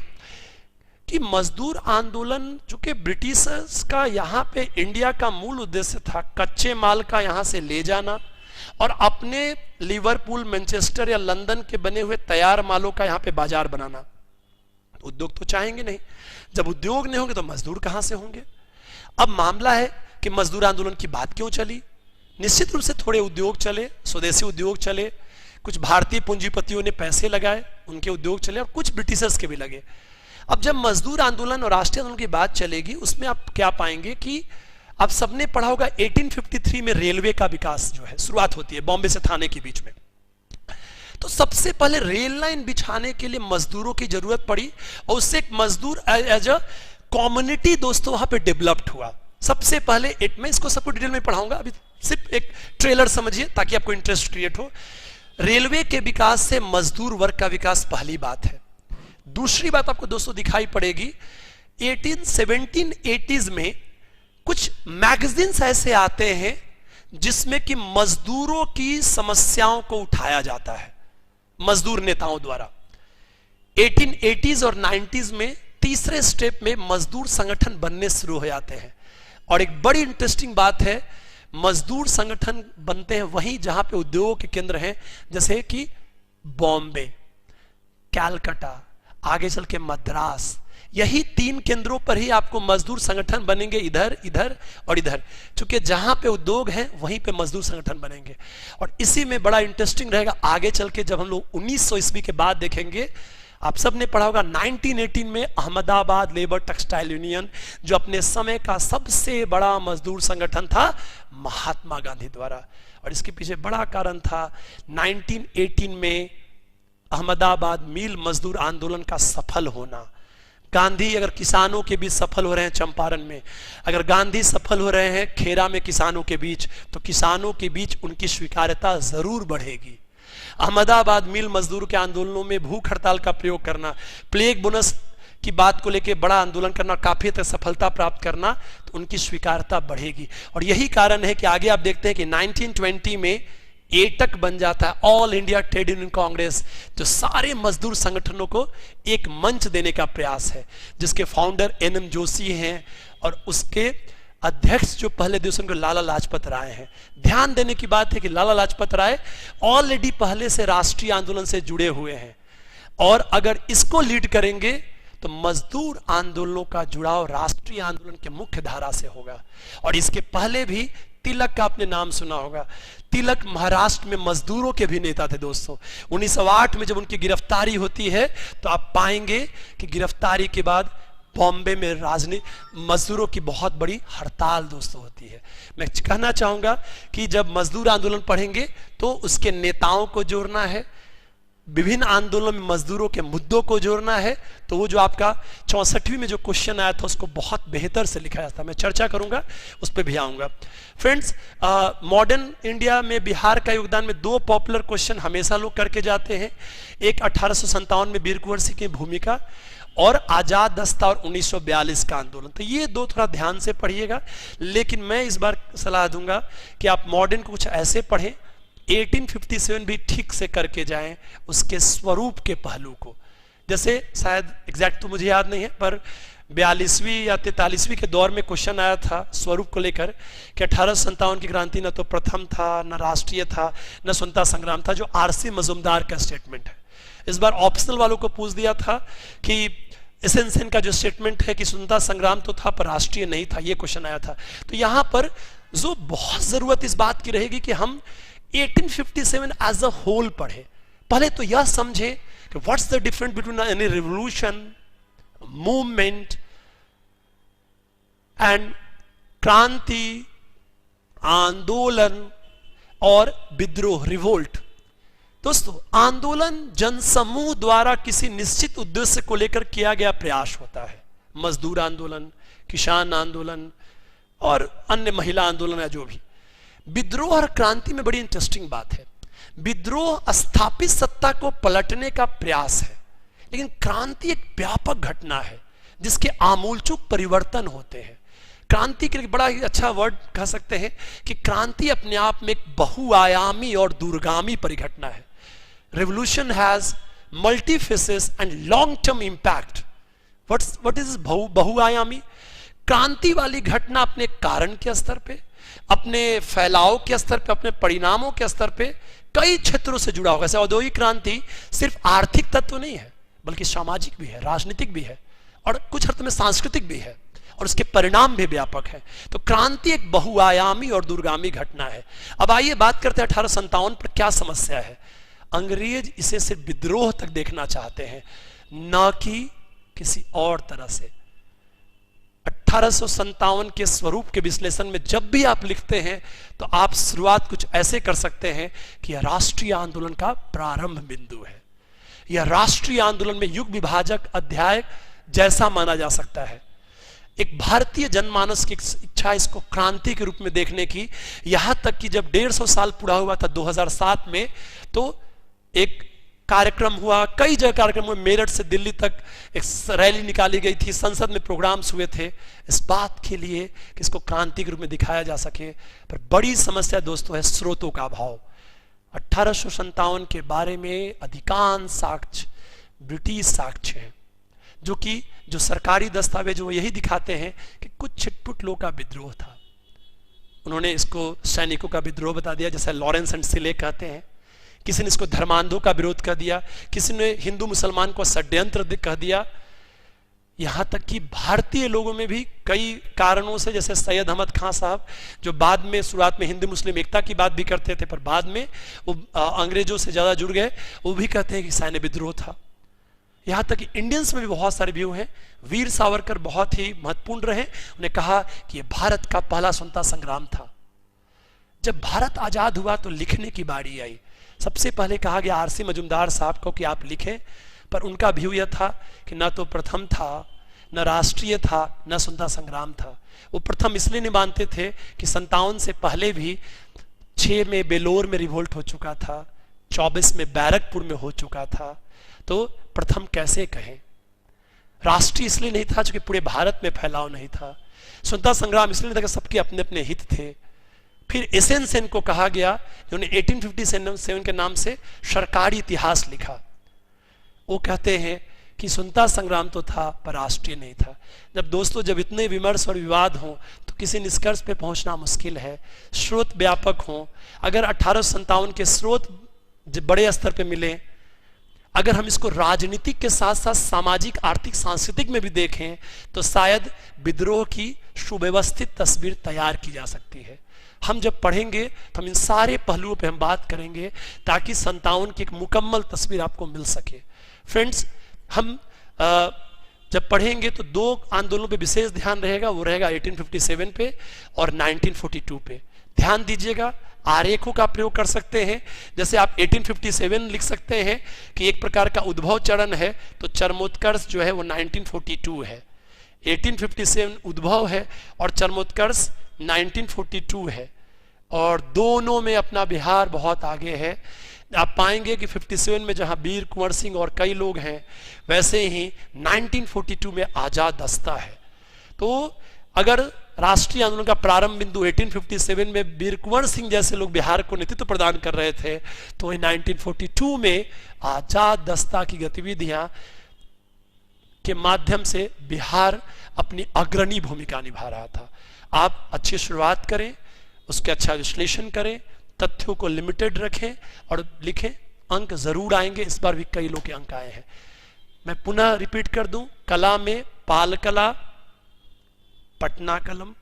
कि मजदूर आंदोलन, चूंकि ब्रिटिशर्स का यहां पे इंडिया का मूल उद्देश्य था कच्चे माल का यहां से ले जाना और अपने लिवरपूल, मैनचेस्टर या लंदन के बने हुए तैयार मालों का यहां पे बाजार बनाना। उद्योग तो चाहेंगे नहीं, जब उद्योग नहीं होंगे तो मजदूर कहां से होंगे। अब मामला है कि मजदूर आंदोलन की बात क्यों चली। निश्चित रूप से थोड़े उद्योग चले, स्वदेशी उद्योग चले, कुछ भारतीय पूंजीपतियों ने पैसे लगाए, उनके उद्योग चले, और कुछ ब्रिटिशर्स के भी लगे। अब जब मजदूर आंदोलन और राष्ट्रीय आंदोलन की बात चलेगी, उसमें आप क्या पाएंगे कि आप सबने पढ़ा होगा 1853 में रेलवे का विकास जो है शुरुआत होती है बॉम्बे से थाने के बीच में। तो सबसे पहले रेल लाइन बिछाने के लिए मजदूरों की जरूरत पड़ी, और उससे एक मजदूर एज अ कम्युनिटी दोस्तों वहां पे डेवलप्ड हुआ। सबसे पहले मैं इसको सबको डिटेल में पढ़ाऊंगा, अभी सिर्फ एक ट्रेलर समझिए ताकि आपको इंटरेस्ट क्रिएट हो। रेलवे के विकास से मजदूर वर्ग का विकास पहली बात है। दूसरी बात आपको दोस्तों दिखाई पड़ेगी 1780s में कुछ मैगजीन्स ऐसे आते हैं जिसमें कि मजदूरों की समस्याओं को उठाया जाता है मजदूर नेताओं द्वारा। 1880s और 90s में तीसरे स्टेप में मजदूर संगठन बनने शुरू हो जाते हैं। और एक बड़ी इंटरेस्टिंग बात है, मजदूर संगठन बनते हैं वहीं जहां पे उद्योगों के केंद्र हैं, जैसे कि बॉम्बे, कैलकाटा, आगे चल के मद्रास। यही 3 केंद्रों पर ही आपको मजदूर संगठन बनेंगे, इधर इधर और इधर। क्योंकि जहां पे उद्योग हैं वहीं पे मजदूर संगठन बनेंगे। और इसी में बड़ा इंटरेस्टिंग रहेगा आगे चल के जब हम लोग 1900 ईस्वी के बाद देखेंगे। आप सब ने पढ़ा होगा 1918 में अहमदाबाद लेबर टेक्सटाइल यूनियन, जो अपने समय का सबसे बड़ा मजदूर संगठन था महात्मा गांधी द्वारा। और इसके पीछे बड़ा कारण था 1918 में अहमदाबाद मिल मजदूर आंदोलन का सफल होना। गांधी अगर किसानों के बीच सफल हो रहे हैं चंपारण में, अगर गांधी सफल हो रहे हैं खेरा में किसानों के बीच, तो किसानों के बीच उनकी स्वीकार्यता जरूर बढ़ेगी। अहमदाबाद मिल मजदूर के आंदोलनों में भूख हड़ताल का प्रयोग करना, प्लेग बोनस की बात को लेकर बड़ा आंदोलन करना, काफी तक सफलता प्राप्त करना, तो उनकी स्वीकार्यता बढ़ेगी। और यही कारण है कि आगे आप देखते हैं कि 1920 में एटक बन जाता है, all India trade union Congress, जो सारे मजदूर संगठनों को एक मंच देने का प्रयास है, जिसके फाउंडर NM जोशी हैं और उसके अध्यक्ष जो पहले दिवस उनको लाला लाजपत राय हैं। ध्यान देने की बात है कि लाला लाजपत राय ऑलरेडी पहले से राष्ट्रीय आंदोलन से जुड़े हुए हैं, और अगर इसको लीड करेंगे तो मजदूर आंदोलनों का जुड़ाव राष्ट्रीय आंदोलन के मुख्य धारा से होगा। और इसके पहले भी तिलक का आपने नाम सुना होगा। तिलक महाराष्ट्र में मजदूरों के भी नेता थे दोस्तों। 1908 में जब उनकी गिरफ्तारी होती है तो आप पाएंगे कि गिरफ्तारी के बाद बॉम्बे में राजनीति मजदूरों की बहुत बड़ी हड़ताल दोस्तों होती है। मैं कहना चाहूंगा कि जब मजदूर आंदोलन पढ़ेंगे तो उसके नेताओं को जोड़ना है, विभिन्न आंदोलनों में मजदूरों के मुद्दों को जोड़ना है। तो वो जो आपका 64वीं में जो क्वेश्चन आया था उसको बहुत बेहतर से लिखा जाता है। मैं चर्चा करूंगा, उस पर भी आऊंगा। फ्रेंड्स, मॉडर्न इंडिया में बिहार का योगदान में 2 पॉपुलर क्वेश्चन हमेशा लोग करके जाते हैं। एक 1857 में वीर कुंवर सिंह की भूमिका, और आजाद दस्ता और 1942 का आंदोलन। तो ये 2 थोड़ा ध्यान से पढ़िएगा। लेकिन मैं इस बार सलाह दूंगा कि आप मॉडर्न को कुछ ऐसे पढ़ें, 1857 भी ठीक से करके जाएं, उसके स्वरूप के पहलू को। जैसे शायद एग्जैक्ट तो मुझे याद नहीं है, पर 42वीं या 43वीं के दौर में क्वेश्चन आया था स्वरूप को लेकर कि 1857 की क्रांति न तो प्रथम था, न राष्ट्रीय था, न स्वतंत्रता संग्राम था, जो RC मजूमदार का स्टेटमेंट है। इस बार ऑप्शनल वालों को पूछ दिया था कि एसेंसन का जो स्टेटमेंट है कि स्वतंत्रता संग्राम तो था पर राष्ट्रीय नहीं था, ये क्वेश्चन आया था। तो यहां पर जो बहुत जरूरत इस बात की रहेगी कि हम 1857 एज अ होल पढ़े। पहले तो यह समझे कि what's the difference between any revolution, movement and क्रांति, आंदोलन और विद्रोह, रिवोल्ट। दोस्तों, आंदोलन जनसमूह द्वारा किसी निश्चित उद्देश्य को लेकर किया गया प्रयास होता है। मजदूर आंदोलन, किसान आंदोलन और अन्य महिला आंदोलन या जो भी। विद्रोह और क्रांति में बड़ी इंटरेस्टिंग बात है। विद्रोह स्थापित सत्ता को पलटने का प्रयास है, लेकिन क्रांति एक व्यापक घटना है जिसके आमूलचूल परिवर्तन होते हैं। क्रांति के लिए बड़ा ही अच्छा वर्ड कह सकते हैं कि क्रांति अपने आप में एक बहुआयामी और दूरगामी परिघटना है। Revolution has multi faces and long term impact. What is बहुआयामी? क्रांति वाली घटना अपने कारण के स्तर पे, अपने फैलाव के स्तर पे, अपने परिणामों के स्तर पे कई क्षेत्रों से जुड़ा होगा। जैसे औद्योगिक क्रांति सिर्फ आर्थिक तत्व नहीं है, बल्कि सामाजिक भी है, राजनीतिक भी है और कुछ अर्थ में सांस्कृतिक भी है। और उसके परिणाम भी व्यापक है। तो क्रांति एक बहुआयामी और दूरगामी घटना है। अब आइए बात करते हैं 1857 पर क्या समस्या है। अंग्रेज इसे सिर्फ विद्रोह तक देखना चाहते हैं, न कि किसी और तरह से। 1857 के स्वरूप के विश्लेषण में जब भी आप लिखते हैं तो आप शुरुआत कुछ ऐसे कर सकते हैं कि यह राष्ट्रीय आंदोलन का प्रारंभ बिंदु है। यह राष्ट्रीय आंदोलन में युग विभाजक अध्याय जैसा माना जा सकता है। एक भारतीय जनमानस की इच्छा इसको क्रांति के रूप में देखने की, यहां तक कि जब 150 साल पूरा हुआ था 2007 में, तो एक कार्यक्रम हुआ, कई जगह कार्यक्रम हुए, मेरठ से दिल्ली तक एक रैली निकाली गई थी, संसद में प्रोग्राम्स हुए थे इस बात के लिए कि इसको क्रांति के रूप में दिखाया जा सके। पर बड़ी समस्या दोस्तों है स्रोतों का अभाव। 1857 के बारे में अधिकांश साक्ष्य ब्रिटिश साक्ष्य हैं, जो सरकारी दस्तावेज वो यही दिखाते हैं कि कुछ छिटपुट लोगों का विद्रोह था। उन्होंने इसको सैनिकों का विद्रोह बता दिया, जैसे लॉरेंस एंड सिले कहते हैं। किसी ने इसको धर्मांधों का विरोध कर दिया, किसी ने हिंदू मुसलमान को षड्यंत्र कह दिया। यहां तक कि भारतीय लोगों में भी कई कारणों से, जैसे सैयद अहमद खान साहब, जो बाद में शुरुआत में हिंदू मुस्लिम एकता की बात भी करते थे, पर बाद में वो अंग्रेजों से ज्यादा जुड़ गए, वो भी कहते हैं कि सैन्य विद्रोह था। यहां तक कि इंडियंस में भी बहुत सारे व्यू हैं। वीर सावरकर बहुत ही महत्वपूर्ण रहे। उन्हें कहा कि यह भारत का पहला स्वतंत्रता संग्राम था। जब भारत आजाद हुआ तो लिखने की बारी आई। सबसे पहले कहा गया आरसी मजुमदार साहब को कि आप लिखें, पर उनका व्यू यह था कि न तो प्रथम था, न राष्ट्रीय था, न स्वतंत्रता संग्राम था। वो प्रथम इसलिए नहीं मानते थे कि 57 से पहले भी 6 में बेलोर में रिवोल्ट हो चुका था, 24 में बैरकपुर में हो चुका था, तो प्रथम कैसे कहें। राष्ट्रीय इसलिए नहीं था क्योंकि पूरे भारत में फैलाव नहीं था। स्वतंत्रता संग्राम इसलिए नहीं था कि सबके अपने अपने हित थे। फिर एसएन सेन को कहा गया, जिन्होंने 1857 के नाम से सरकारी इतिहास लिखा। वो कहते हैं कि स्वतंत्रता संग्राम तो था पर राष्ट्रीय नहीं था। जब इतने विमर्श और विवाद हों तो किसी निष्कर्ष पे पहुंचना मुश्किल है। स्रोत व्यापक हों, अगर 1857 के स्रोत बड़े स्तर पे मिले, अगर हम इसको राजनीतिक के साथ साथ सामाजिक, आर्थिक, सांस्कृतिक में भी देखें तो शायद विद्रोह की सुव्यवस्थित तस्वीर तैयार की जा सकती है। हम जब पढ़ेंगे तो हम इन सारे पहलुओं पे हम बात करेंगे ताकि 57 की एक मुकम्मल तस्वीर आपको मिल सके। फ्रेंड्स, हम जब पढ़ेंगे तो 2 आंदोलनों पे विशेष ध्यान रहेगा। वो रहेगा 1857 पे और 1942 पे। ध्यान दीजिएगा, आरेखों का प्रयोग कर सकते हैं। जैसे आप 1857 लिख सकते हैं कि एक प्रकार का उद्भव चरण है, तो चरमोत्कर्ष जो है वो 1942 है। 1857 उद्भव है और चरमोत्कर्ष 1942 है, और दोनों में अपना बिहार बहुत आगे है। आप पाएंगे कि 57 में जहां वीर कुंवर सिंह और कई लोग हैं, वैसे ही 1942 में आजाद दस्ता है। तो अगर राष्ट्रीय आंदोलन का प्रारंभ बिंदु 1857 में वीर कुंवर सिंह जैसे लोग बिहार को नेतृत्व प्रदान कर रहे थे, तो 1942 में आजाद दस्ता की गतिविधियां के माध्यम से बिहार अपनी अग्रणी भूमिका निभा रहा था। आप अच्छी शुरुआत करें, उसके अच्छा विश्लेषण करें, तथ्यों को लिमिटेड रखें और लिखें। अंक जरूर आएंगे, इस बार भी कई लोग के अंक आए हैं। मैं पुनः रिपीट कर दूं, कला में पाल कला, पटना कलम,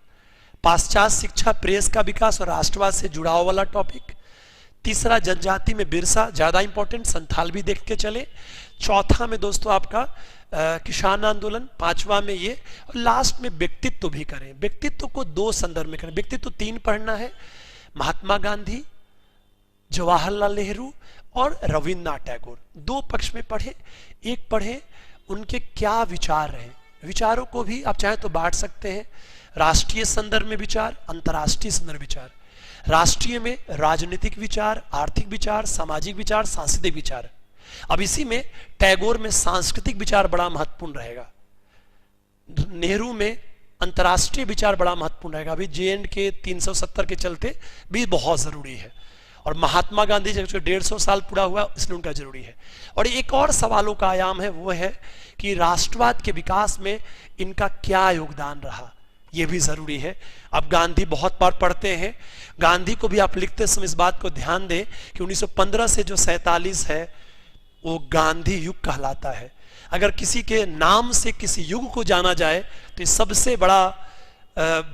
पाश्चात्य शिक्षा, प्रेस का विकास और राष्ट्रवाद से जुड़ाव वाला टॉपिक। तीसरा जनजाति में बिरसा, ज्यादा इंपॉर्टेंट, संथाल भी देख के चले। चौथा में दोस्तों आपका किसान आंदोलन, 5वां में ये, और लास्ट में व्यक्तित्व भी करें। व्यक्तित्व को 2 संदर्भ में करें। व्यक्तित्व 3 पढ़ना है, महात्मा गांधी, जवाहरलाल नेहरू और रविन्द्रनाथ टैगोर। 2 पक्ष में पढ़े। एक पढ़े उनके क्या विचार रहे। विचारों को भी आप चाहें तो बांट सकते हैं, राष्ट्रीय संदर्भ में विचार, अंतर्राष्ट्रीय संदर्भ विचार। राष्ट्रीय में राजनीतिक विचार, आर्थिक विचार, सामाजिक विचार, सांस्कृतिक विचार। अब इसी में टैगोर में सांस्कृतिक विचार बड़ा महत्वपूर्ण रहेगा, नेहरू में अंतर्राष्ट्रीय विचार बड़ा महत्वपूर्ण रहेगा। अभी JN के 370 के चलते भी बहुत जरूरी है, और महात्मा गांधी जब 150 साल पूरा हुआ इसलिए उनका जरूरी है। और एक और सवालों का आयाम है, वो है कि राष्ट्रवाद के विकास में इनका क्या योगदान रहा, ये भी जरूरी है। अब गांधी बहुत बार पढ़ते हैं, गांधी को भी आप लिखते समय इस बात को ध्यान दें कि 1915 से जो 47 है वो गांधी युग कहलाता है। अगर किसी के नाम से किसी युग को जाना जाए तो ये सबसे बड़ा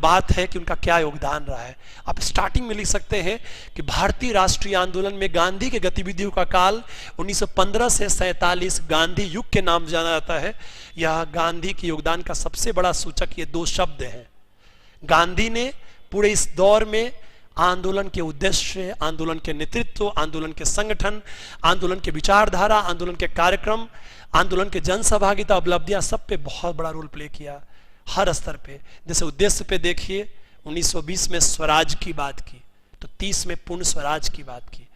बात है कि उनका क्या योगदान रहा है। आप स्टार्टिंग में लिख सकते हैं कि भारतीय राष्ट्रीय आंदोलन में गांधी के गतिविधियों का काल 1915 से 47 गांधी युग के नाम जाना जाता है। यह गांधी के योगदान का सबसे बड़ा सूचक ये दो शब्द हैं। गांधी ने पूरे इस दौर में आंदोलन के उद्देश्य, आंदोलन के नेतृत्व, आंदोलन के संगठन, आंदोलन के विचारधारा, आंदोलन के कार्यक्रम, आंदोलन के जनसहभागिता, उपलब्धियां सब पे बहुत बड़ा रोल प्ले किया, हर स्तर पे। जैसे उद्देश्य पे देखिए, 1920 में स्वराज की बात की तो 30 में पूर्ण स्वराज की बात की।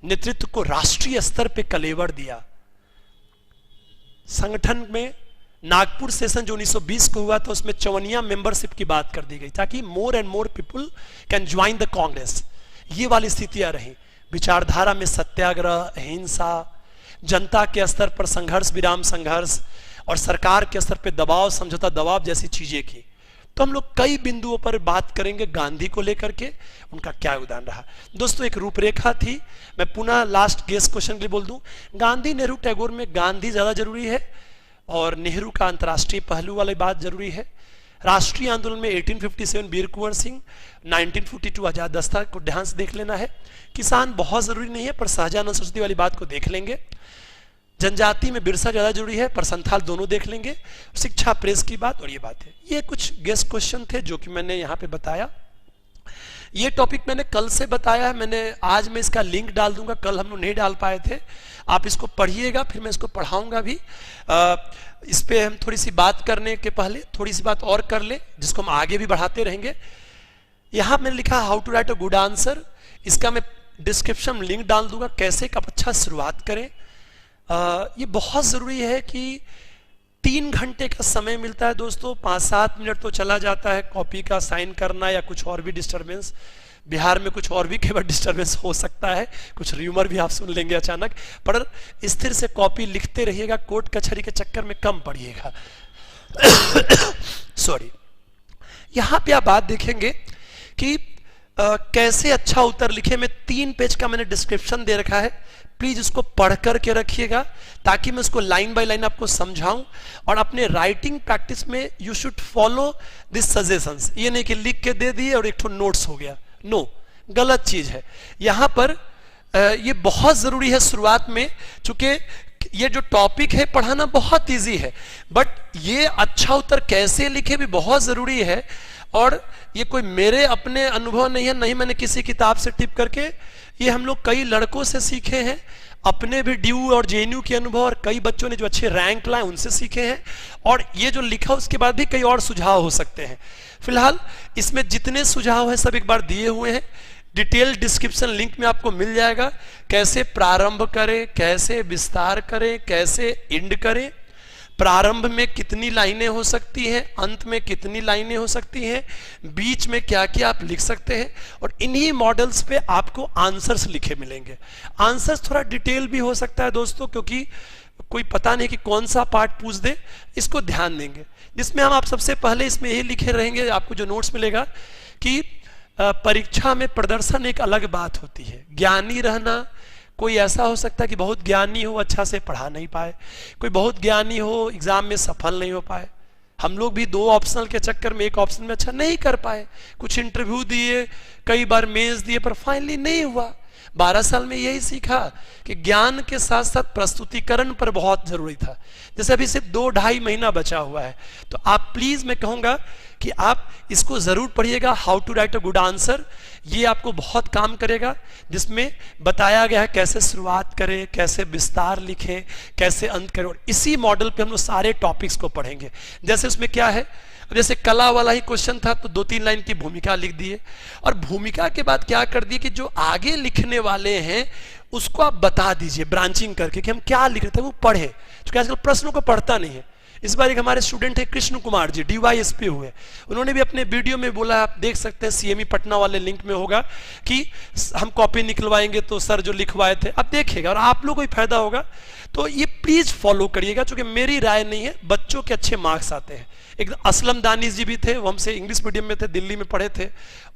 नेतृत्व को राष्ट्रीय स्तर पे कलेवर दिया। संगठन में नागपुर सेशन जो 1920 को हुआ था उसमें 54 मेंबरशिप की बात कर दी गई ताकि more and more people can join the Congress. ये वाली स्थितियां रही। विचारधारा में सत्याग्रह, अहिंसा, जनता के स्तर पर संघर्ष विराम संघर्ष और सरकार के स्तर पर दबाव समझौता दबाव जैसी चीजें की। तो हम लोग कई बिंदुओं पर बात करेंगे गांधी को लेकर के, उनका क्या योगदान रहा। दोस्तों एक रूपरेखा थी, मैं पुनः लास्ट गेस क्वेश्चन के लिए बोल दूं। गांधी नेहरू टैगोर में गांधी ज्यादा जरूरी है और नेहरू का अंतर्राष्ट्रीय पहलू वाली बात जरूरी है। राष्ट्रीय आंदोलन में 1857 वीर कुंवर सिंह, 1942 आजाद दस्ता को ध्यान से देख लेना है। किसान बहुत जरूरी नहीं है पर सहजानंद सरस्वती वाली बात को देख लेंगे। जनजाति में बिरसा ज्यादा जरूरी है पर संथाल दोनों देख लेंगे। शिक्षा प्रेस की बात और ये बात है। ये कुछ गेस्ट क्वेश्चन थे जो कि मैंने यहाँ पे बताया। ये टॉपिक मैंने कल से बताया है, आज मैं इसका लिंक डाल दूंगा, कल हम लोग नहीं डाल पाए थे। आप इसको पढ़िएगा, फिर मैं इसको पढ़ाऊंगा भी। इस पे हम थोड़ी सी बात करने के पहले थोड़ी सी बात और कर ले जिसको हम आगे भी बढ़ाते रहेंगे। यहाँ मैंने लिखा how to write a good answer, इसका मैं डिस्क्रिप्शन में लिंक डाल दूंगा, कैसे एक अच्छा शुरुआत करें। ये बहुत जरूरी है कि 3 घंटे का समय मिलता है दोस्तों, 5-7 मिनट तो चला जाता है कॉपी का साइन करना या कुछ और भी डिस्टरबेंस। बिहार में कुछ और भी केवल डिस्टरबेंस हो सकता है, कुछ र्यूमर भी आप सुन लेंगे अचानक, पर स्थिर से कॉपी लिखते रहिएगा, कोर्ट कचहरी के चक्कर में कम पड़िएगा। सॉरी। यहां पे आप बात देखेंगे कि कैसे अच्छा उत्तर लिखे। मैं 3 पेज का मैंने डिस्क्रिप्शन दे रखा है, प्लीज उसको पढ़ करके रखिएगा ताकि मैं उसको लाइन बाय लाइन आपको समझाऊं। और अपने राइटिंग प्रैक्टिस में you should follow this suggestions. ये नहीं कि लिख के दे दिए और एक ठो नोट्स हो गया, नो, गलत चीज है। यहां पर ये बहुत जरूरी है शुरुआत में, चूंकि ये जो टॉपिक है पढ़ाना बहुत इजी है, बट ये अच्छा उत्तर कैसे लिखे भी बहुत जरूरी है। और ये कोई मेरे अपने अनुभव नहीं है, नहीं मैंने किसी किताब से टिप करके, ये हम लोग कई लड़कों से सीखे हैं, अपने भी ड्यू और जेएनयू के अनुभव और कई बच्चों ने जो अच्छे रैंक लाए उनसे सीखे हैं। और ये जो लिखा उसके बाद भी कई और सुझाव हो सकते हैं। फिलहाल इसमें जितने सुझाव हैं सब एक बार दिए हुए हैं, डिटेल डिस्क्रिप्शन लिंक में आपको मिल जाएगा। कैसे प्रारंभ करें, कैसे विस्तार करें, कैसे एंड करें, प्रारंभ में कितनी लाइनें हो सकती हैं, अंत में कितनी लाइनें हो सकती हैं, बीच में क्या क्या आप लिख सकते हैं। और इन्हीं मॉडल्स पे आपको आंसर्स लिखे मिलेंगे। आंसर्स थोड़ा डिटेल भी हो सकता है दोस्तों, क्योंकि कोई पता नहीं कि कौन सा पार्ट पूछ दे, इसको ध्यान देंगे। जिसमें हम आप सबसे पहले इसमें यही लिखे रहेंगे, आपको जो नोट्स मिलेगा कि परीक्षा में प्रदर्शन एक अलग बात होती है। ज्ञानी रहना, कोई ऐसा हो सकता है कि बहुत ज्ञानी हो, अच्छा से पढ़ा नहीं पाए, कोई बहुत ज्ञानी हो, एग्जाम में सफल नहीं हो पाए। हम लोग भी 2 ऑप्शनल के चक्कर में एक ऑप्शन में अच्छा नहीं कर पाए, कुछ इंटरव्यू दिए, कई बार मेंस दिए, पर फाइनली नहीं हुआ। 12 साल में यही सीखा कि ज्ञान के साथ साथ प्रस्तुतिकरण पर बहुत जरूरी था। जैसे अभी सिर्फ 2-2.5 महीना बचा हुआ है, तो आप प्लीज, मैं कहूंगा कि आप इसको जरूर पढ़िएगा, how to write a good answer. ये आपको बहुत काम करेगा, जिसमें बताया गया है कैसे शुरुआत करें, कैसे विस्तार लिखें, कैसे अंत करें। और इसी मॉडल पे हम लोग सारे टॉपिक्स को पढ़ेंगे। जैसे उसमें क्या है, जैसे कला वाला ही क्वेश्चन था तो 2-3 लाइन की भूमिका लिख दिए, और भूमिका के बाद क्या कर दिए कि जो आगे लिखने वाले हैं उसको आप बता दीजिए ब्रांचिंग करके कि हम क्या लिख रहे थे, वो पढ़े। क्योंकि आजकल प्रश्नों को पढ़ता नहीं है। इस बार एक हमारे स्टूडेंट है कृष्ण कुमार जी, DYSP हुए, उन्होंने भी अपने वीडियो में बोला, आप देख सकते हैं CME पटना वाले लिंक में होगा, कि हम कॉपी निकलवाएंगे तो सर जो लिखवाए थे, अब देखिएगा और आप लोगों को भी फायदा होगा। तो ये प्लीज फॉलो करिएगा, क्योंकि मेरी राय नहीं है, बच्चों के अच्छे मार्क्स आते हैं, एक असलम दानिश जी भी थे, वो हमसे इंग्लिश मीडियम में थे, दिल्ली में पढ़े थे,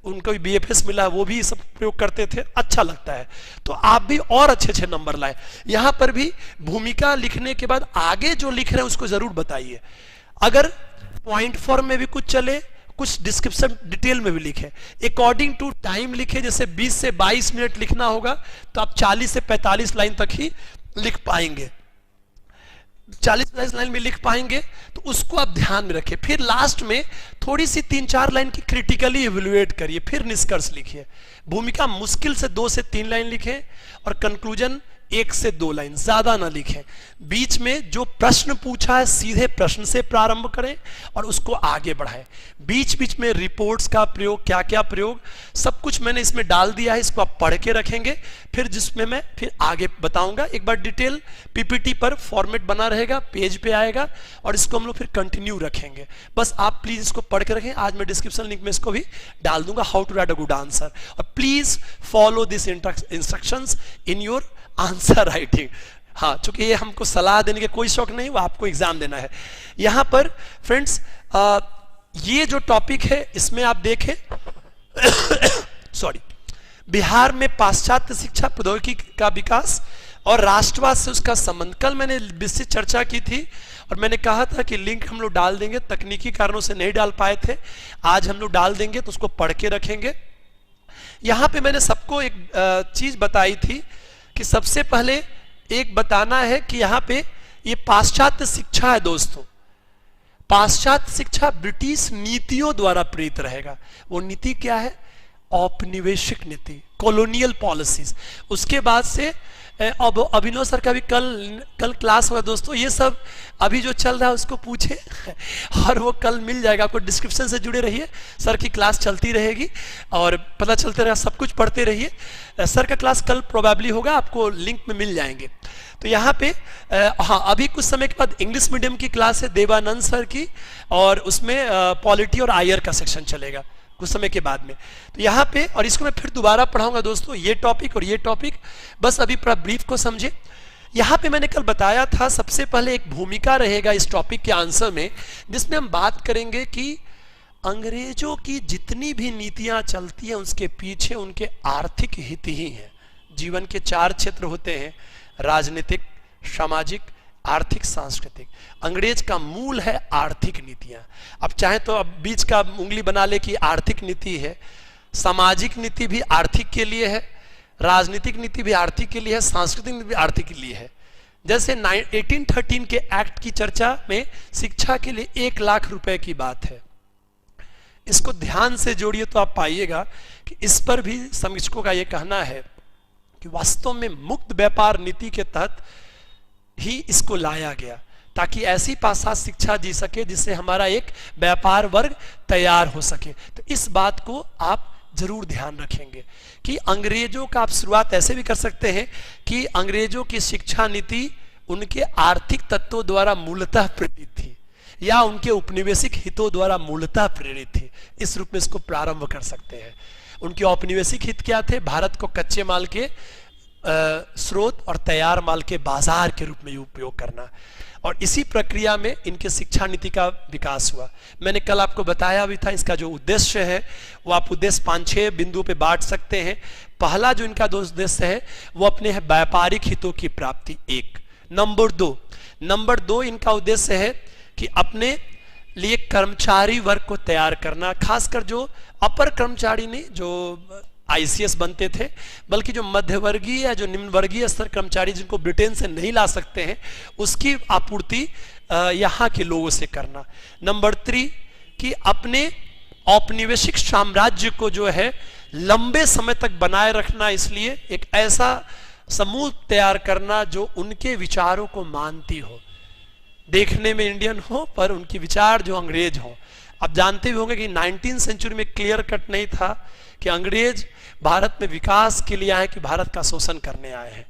उनको भी बीएफएस मिला, वो भी सब प्रयोग करते थे, अच्छा लगता है। तो आप भी और अच्छे अच्छे नंबर लाए। यहाँ पर भी भूमिका लिखने के बाद आगे जो लिख रहे हैं उसको जरूर बताइए। अगर पॉइंट फॉर्म में भी कुछ चले, कुछ डिस्क्रिप्शन डिटेल में भी लिखे, अकॉर्डिंग टू टाइम लिखे। जैसे 20 से 22 मिनट लिखना होगा तो आप 40 से 45 लाइन तक ही लिख पाएंगे, 40-45 लाइन में लिख पाएंगे, तो उसको आप ध्यान में रखिए। फिर लास्ट में थोड़ी सी 3-4 लाइन की क्रिटिकली इवेल्युएट करिए, फिर निष्कर्ष लिखिए। भूमिका मुश्किल से 2 से 3 लाइन लिखें और कंक्लूजन 1 से 2 लाइन, ज्यादा ना लिखें। बीच में जो प्रश्न पूछा है सीधे प्रश्न से प्रारंभ करें और उसको आगे बढ़ाएं। बीच बीच में रिपोर्ट्स का प्रयोग, क्या क्या प्रयोग, सब कुछ मैंने इसमें डाल दिया है, इसको आप पढ़ के रखेंगे। फिर जिसमें मैं फिर आगे बताऊंगा, एक बार डिटेल पीपीटी पर फॉर्मेट बना रहेगा, पेज पे आएगा और इसको हम लोग फिर कंटिन्यू रखेंगे। बस आप प्लीज इसको पढ़ के रखें। आज मैं डिस्क्रिप्शन लिंक में इसको भी डाल दूंगा, how to write a good answer, और please follow this instructions in your answer writing. हाँ, चूंकि ये हमको सलाह देने के कोई शौक नहीं, वो आपको एग्जाम देना है। यहां पर फ्रेंड्स ये जो टॉपिक है इसमें आप देखें सॉरी, बिहार में पाश्चात्य शिक्षा प्रौद्योगिकी का विकास और राष्ट्रवाद से उसका संबंध, कल मैंने विस्तृत चर्चा की थी और मैंने कहा था कि लिंक हम लोग डाल देंगे, तकनीकी कारणों से नहीं डाल पाए थे, आज हम लोग डाल देंगे, तो उसको पढ़ के रखेंगे। यहां पे मैंने सबको एक चीज बताई थी कि सबसे पहले एक बताना है कि यहां पे ये पाश्चात्य शिक्षा है दोस्तों। पाश्चात्य शिक्षा ब्रिटिश नीतियों द्वारा प्रेरित रहेगा। वो नीति क्या है? औपनिवेशिक नीति, कॉलोनियल पॉलिसीज। उसके बाद से अब अभिनव सर का भी कल क्लास हुआ दोस्तों। ये सब अभी जो चल रहा है उसको पूछे और वो कल मिल जाएगा आपको। डिस्क्रिप्शन से जुड़े रहिए, सर की क्लास चलती रहेगी और पता चलते रहेगा, सब कुछ पढ़ते रहिए। सर का क्लास कल प्रोबेबली होगा, आपको लिंक में मिल जाएंगे। तो यहाँ पे हाँ, अभी कुछ समय के बाद इंग्लिश मीडियम की क्लास है देवानंद सर की, और उसमें पॉलिटी और आयर का सेक्शन चलेगा कुछ समय के बाद में। तो यहाँ पे, और इसको मैं फिर दोबारा पढ़ाऊंगा दोस्तों, ये टॉपिक और ये टॉपिक, बस अभी पूरा ब्रीफ को समझे। यहाँ पे मैंने कल बताया था, सबसे पहले एक भूमिका रहेगा इस टॉपिक के आंसर में, जिसमें हम बात करेंगे कि अंग्रेजों की जितनी भी नीतियां चलती हैं उसके पीछे उनके आर्थिक हित ही हैं। जीवन के 4 क्षेत्र होते हैं, राजनीतिक, सामाजिक, आर्थिक, सांस्कृतिक। अंग्रेज का मूल है आर्थिक नीतियां। अब चाहे तो अब बीच का उंगली बना ले कि आर्थिक नीति है, सामाजिक नीति भी आर्थिक के लिए है, राजनीतिक नीति भी आर्थिक के लिए है, सांस्कृतिक नीति भी आर्थिक के लिए है। जैसे 1813 के एक्ट की चर्चा में शिक्षा के लिए 1 लाख रुपए की बात है। इसको ध्यान से जोड़िए तो आप पाइएगा कि इस पर भी समीक्षकों का यह कहना है कि वास्तव में मुक्त व्यापार नीति के तहत ही इसको लाया गया, ताकि ऐसी पाश्चात्य शिक्षा जी सके जिससे हमारा एक व्यापार वर्ग तैयार हो सके। तो इस बात को आप जरूर ध्यान रखेंगे कि अंग्रेजों का आप शुरुआत ऐसे भी कर सकते हैं कि अंग्रेजों की शिक्षा नीति उनके आर्थिक तत्वों द्वारा मूलतः प्रेरित थी या उनके उपनिवेशिक हितों द्वारा मूलतः प्रेरित थी। इस रूप में इसको प्रारंभ कर सकते हैं। उनके औपनिवेशिक हित क्या थे? भारत को कच्चे माल के स्रोत और तैयार माल के बाजार के रूप में उपयोग करना, और इसी प्रक्रिया में इनके शिक्षा नीति का विकास हुआ। मैंने कल आपको बताया भी था, इसका जो उद्देश्य है वो आप उद्देश्य 5-6 बिंदुओं पे बांट सकते हैं। पहला जो इनका उद्देश्य है वो अपने है व्यापारिक हितों की प्राप्ति, 1। नंबर 2 इनका उद्देश्य है कि अपने लिए कर्मचारी वर्ग को तैयार करना, खासकर जो अपर कर्मचारी नहीं जो आईसीएस बनते थे, बल्कि जो मध्यवर्गीय या जो निम्न वर्गीय स्तर कर्मचारी जिनको ब्रिटेन से नहीं ला सकते हैं, उसकी आपूर्ति यहाँ के लोगों से करना। नंबर 3 कि अपने औपनिवेशिक साम्राज्य को जो है लंबे समय तक बनाए रखना, इसलिए एक ऐसा समूह तैयार करना जो उनके विचारों को मानती हो, देखने में इंडियन हो पर उनकी विचार जो अंग्रेज हो। आप जानते भी होंगे कि 19वीं सेंचुरी में क्लियर कट नहीं था कि अंग्रेज भारत में विकास के लिए आए कि भारत का शोषण करने आए हैं,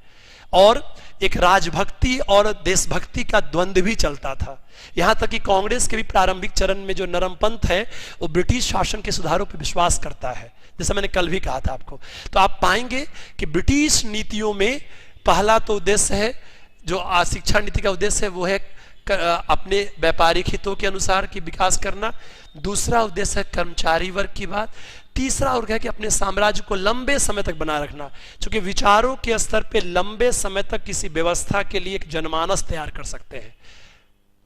और एक राजभक्ति और देशभक्ति का द्वंद्व भी चलता था। यहां तक कि कांग्रेस के भी प्रारंभिक चरण में जो नरमपंथ है वो ब्रिटिश शासन के सुधारों पर विश्वास करता है, जैसा मैंने कल भी कहा था आपको। तो आप पाएंगे कि ब्रिटिश नीतियों में पहला तो उद्देश्य है, जो शिक्षा नीति का उद्देश्य है वो है अपने व्यापारिक हितों के अनुसार की विकास करना। दूसरा उद्देश्य है कर्मचारी वर्ग की बात। तीसरा और है कि अपने साम्राज्य को लंबे समय तक बनाए रखना, क्योंकि विचारों के स्तर पे लंबे समय तक किसी व्यवस्था के लिए एक जनमानस तैयार कर सकते हैं।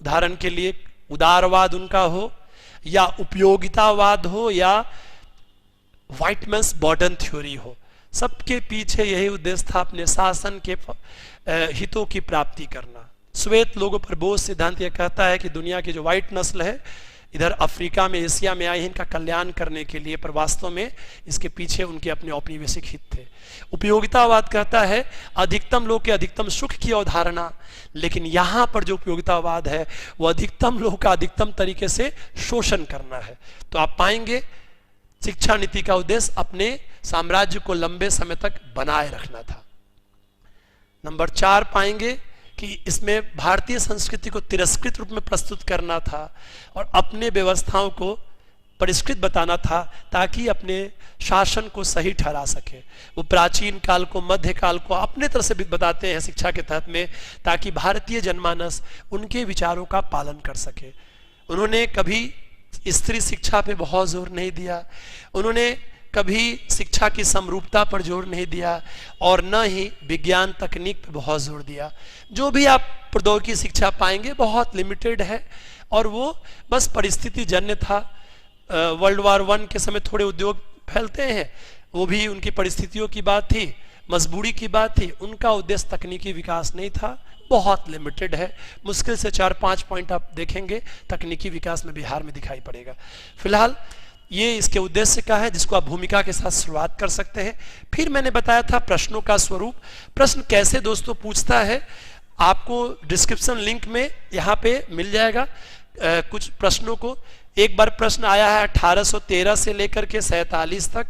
उदाहरण के लिए उदारवाद उनका हो, या उपयोगितावाद हो, या व्हाइटमैन्स मॉडर्न थ्योरी हो, सबके पीछे यही उद्देश्य था, अपने शासन के हितों की प्राप्ति करना। श्वेत लोगों पर बोझ सिद्धांत यह कहता है कि दुनिया की जो व्हाइट नस्ल है इधर अफ्रीका में, एशिया में आई है इनका कल्याण करने के लिए, पर वास्तव में इसके पीछे उनके अपने औपनिवेशिक हित थे। उपयोगितावाद कहता है अधिकतम लोग के अधिकतम सुख की अवधारणा, लेकिन यहां पर जो उपयोगितावाद है वो अधिकतम लोग का अधिकतम तरीके से शोषण करना है। तो आप पाएंगे शिक्षा नीति का उद्देश्य अपने साम्राज्य को लंबे समय तक बनाए रखना था। नंबर 4 पाएंगे कि इसमें भारतीय संस्कृति को तिरस्कृत रूप में प्रस्तुत करना था और अपने व्यवस्थाओं को परिष्कृत बताना था, ताकि अपने शासन को सही ठहरा सके। वो प्राचीन काल को, मध्य काल को अपने तरह से भी बताते हैं शिक्षा के तहत में, ताकि भारतीय जनमानस उनके विचारों का पालन कर सके। उन्होंने कभी स्त्री शिक्षा पे बहुत जोर नहीं दिया, उन्होंने कभी शिक्षा की समरूपता पर जोर नहीं दिया, और न ही विज्ञान तकनीक पर बहुत जोर दिया। जो भी आप प्रौद्योगिकी शिक्षा पाएंगे बहुत लिमिटेड है, और वो बस परिस्थिति जन्य था। वर्ल्ड वार 1 के समय थोड़े उद्योग फैलते हैं, वो भी उनकी परिस्थितियों की बात थी, मजबूरी की बात थी। उनका उद्देश्य तकनीकी विकास नहीं था, बहुत लिमिटेड है। मुश्किल से 4-5 पॉइंट आप देखेंगे तकनीकी विकास में बिहार में दिखाई पड़ेगा। फिलहाल ये इसके उद्देश्य का है, जिसको आप भूमिका के साथ शुरुआत कर सकते हैं। फिर मैंने बताया था प्रश्नों का स्वरूप। प्रश्न कैसे दोस्तों पूछता है, आपको डिस्क्रिप्शन लिंक में यहाँ पे मिल जाएगा कुछ प्रश्नों को। एक बार प्रश्न आया है 1813 से लेकर के 47 तक,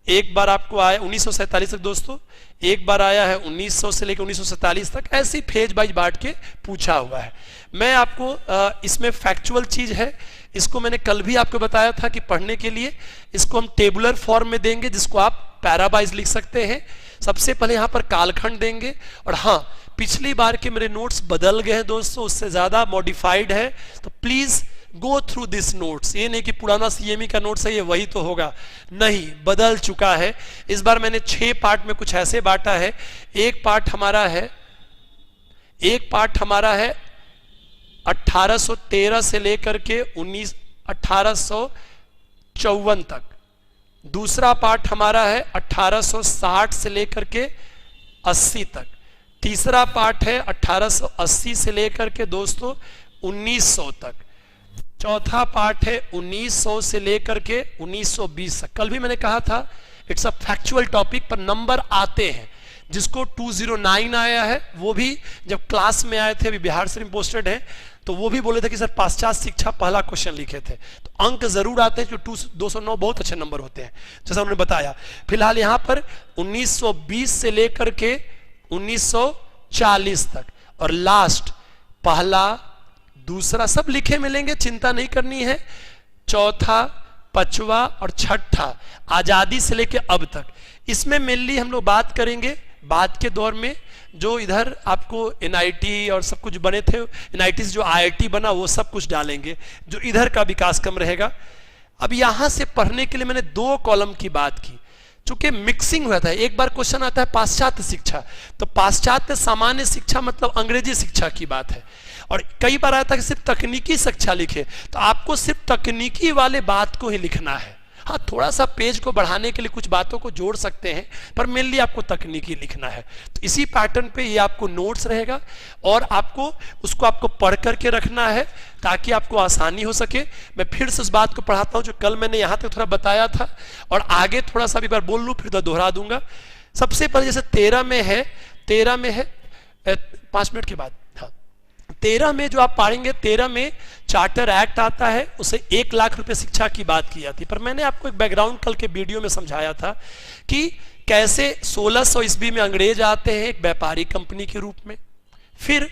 एक बार आपको आया 1947 तक दोस्तों, एक बार आया है 1900 से लेकर 1947 तक, ऐसी फेज बाइज बांट के पूछा हुआ है। मैं आपको इसमें फैक्चुअल चीज है, इसको मैंने कल भी आपको बताया था कि पढ़ने के लिए इसको हम टेबुलर फॉर्म में देंगे, जिसको आप पैराबाइज लिख सकते हैं। सबसे पहले यहाँ पर कालखंड देंगे, और हाँ, पिछली बार के मेरे नोट्स बदल गए हैं दोस्तों, उससे ज्यादा मॉडिफाइड है, तो please go through this notes. ये नहीं कि पुराना सीएमई का नोट्स है ये वही तो होगा, नहीं, बदल चुका है। इस बार मैंने 6 पार्ट में कुछ ऐसे बांटा है। एक पार्ट हमारा है 1813 से लेकर के 1854 तक। दूसरा पार्ट हमारा है 1860 से लेकर के 80 तक। तीसरा पार्ट है 1880 से लेकर के दोस्तों 1900 तक। चौथा पार्ट है 1900 से लेकर के 1920 तक। कल भी मैंने कहा था इट्स अ फैक्चुअल टॉपिक, पर नंबर आते हैं। जिसको 209 आया है, वो भी जब क्लास में आए थे, अभी बिहार से पोस्टेड है, तो वो भी बोले थे कि सर पाश्चात्य शिक्षा पहला क्वेश्चन लिखे थे। तो अंक जरूर आते हैं, जो 209 बहुत अच्छे नंबर होते हैं, जैसा उन्होंने बताया। फिलहाल यहां पर 1920 से लेकर के 1940 तक, और लास्ट पहला, दूसरा सब लिखे मिलेंगे, चिंता नहीं करनी है। चौथा, पांचवा और छठा आजादी से लेके अब तक। इसमें मेनली हम लोग बात करेंगे बाद के दौर में, जो इधर आपको एनआईटी और सब कुछ बने थे, एनआईटी से जो आईआईटी बना वो सब कुछ डालेंगे, जो इधर का विकास कम रहेगा। अब यहां से पढ़ने के लिए मैंने 2 कॉलम की बात की, चूंकि मिक्सिंग हुआ था। एक बार क्वेश्चन आता है पाश्चात्य शिक्षा, तो पाश्चात्य सामान्य शिक्षा मतलब अंग्रेजी शिक्षा की बात है, और कई बार आता है कि सिर्फ तकनीकी शिक्षा लिखे, तो आपको सिर्फ तकनीकी वाले बात को ही लिखना है। हाँ, थोड़ा सा पेज को बढ़ाने के लिए कुछ बातों को जोड़ सकते हैं, पर मेनली आपको तकनीकी लिखना है। तो इसी पैटर्न पे ये आपको नोट्स रहेगा, और आपको पढ़ करके रखना है ताकि आपको आसानी हो सके। मैं फिर से उस बात को पढ़ाता हूं जो कल मैंने यहां तक थोड़ा बताया था, और आगे थोड़ा सा भी बार बोल लूं फिर दोहरा दूंगा। सबसे पहले जैसे 13 में है 5 मिनट के बाद, 13 में जो आप पढ़ेंगे, 13 में चार्टर एक्ट आता है, उसे 1 लाख रुपए शिक्षा की बात की जाती है। पर मैंने आपको एक बैकग्राउंड कल के वीडियो में समझाया था कि कैसे 1600 ईस्वी में अंग्रेज आते हैं एक व्यापारी कंपनी के रूप में, फिर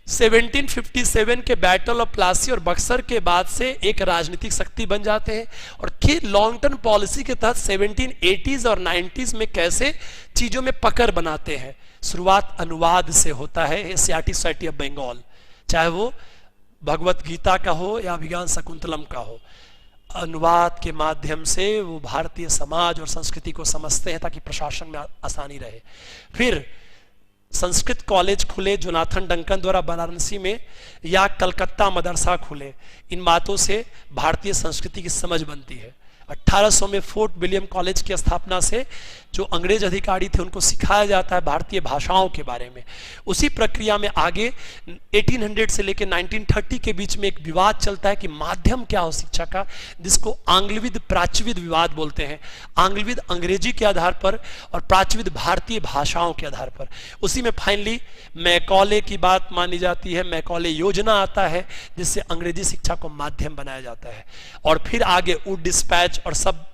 1757 के बैटल ऑफ प्लासी और बक्सर के बाद से एक राजनीतिक शक्ति बन जाते हैं, और फिर लॉन्ग टर्म पॉलिसी के तहत 1780s और 90s में कैसे चीजों में पकड़ बनाते हैं। शुरुआत अनुवाद से होता है, एशियाटिक सोसाइटी ऑफ बंगाल, चाहे वो भगवत गीता का हो या अभिज्ञान शकुंतलम का हो। अनुवाद के माध्यम से वो भारतीय समाज और संस्कृति को समझते हैं ताकि प्रशासन में आसानी रहे। फिर संस्कृत कॉलेज खुले जोनाथन डंकन द्वारा वाराणसी में, या कलकत्ता मदरसा खुले। इन बातों से भारतीय संस्कृति की समझ बनती है। 1800 में फोर्ट विलियम कॉलेज की स्थापना से जो अंग्रेज अधिकारी थे उनको सिखाया जाता है भारतीय भाषाओं के बारे में। उसी प्रक्रिया में आगे 1800 से लेकर 1930 के बीच में एक विवाद चलता है कि माध्यम क्या हो शिक्षा का, जिसको आंग्लविद प्राच्यविद विवाद बोलते हैं। आंग्लविद अंग्रेजी के आधार पर और प्राच्यविद भारतीय भाषाओं के आधार पर। उसी में फाइनली मैकॉले की बात मानी जाती है। मैकॉले योजना आता है जिससे अंग्रेजी शिक्षा को माध्यम बनाया जाता है। और फिर आगे वुड डिस्पैच और सब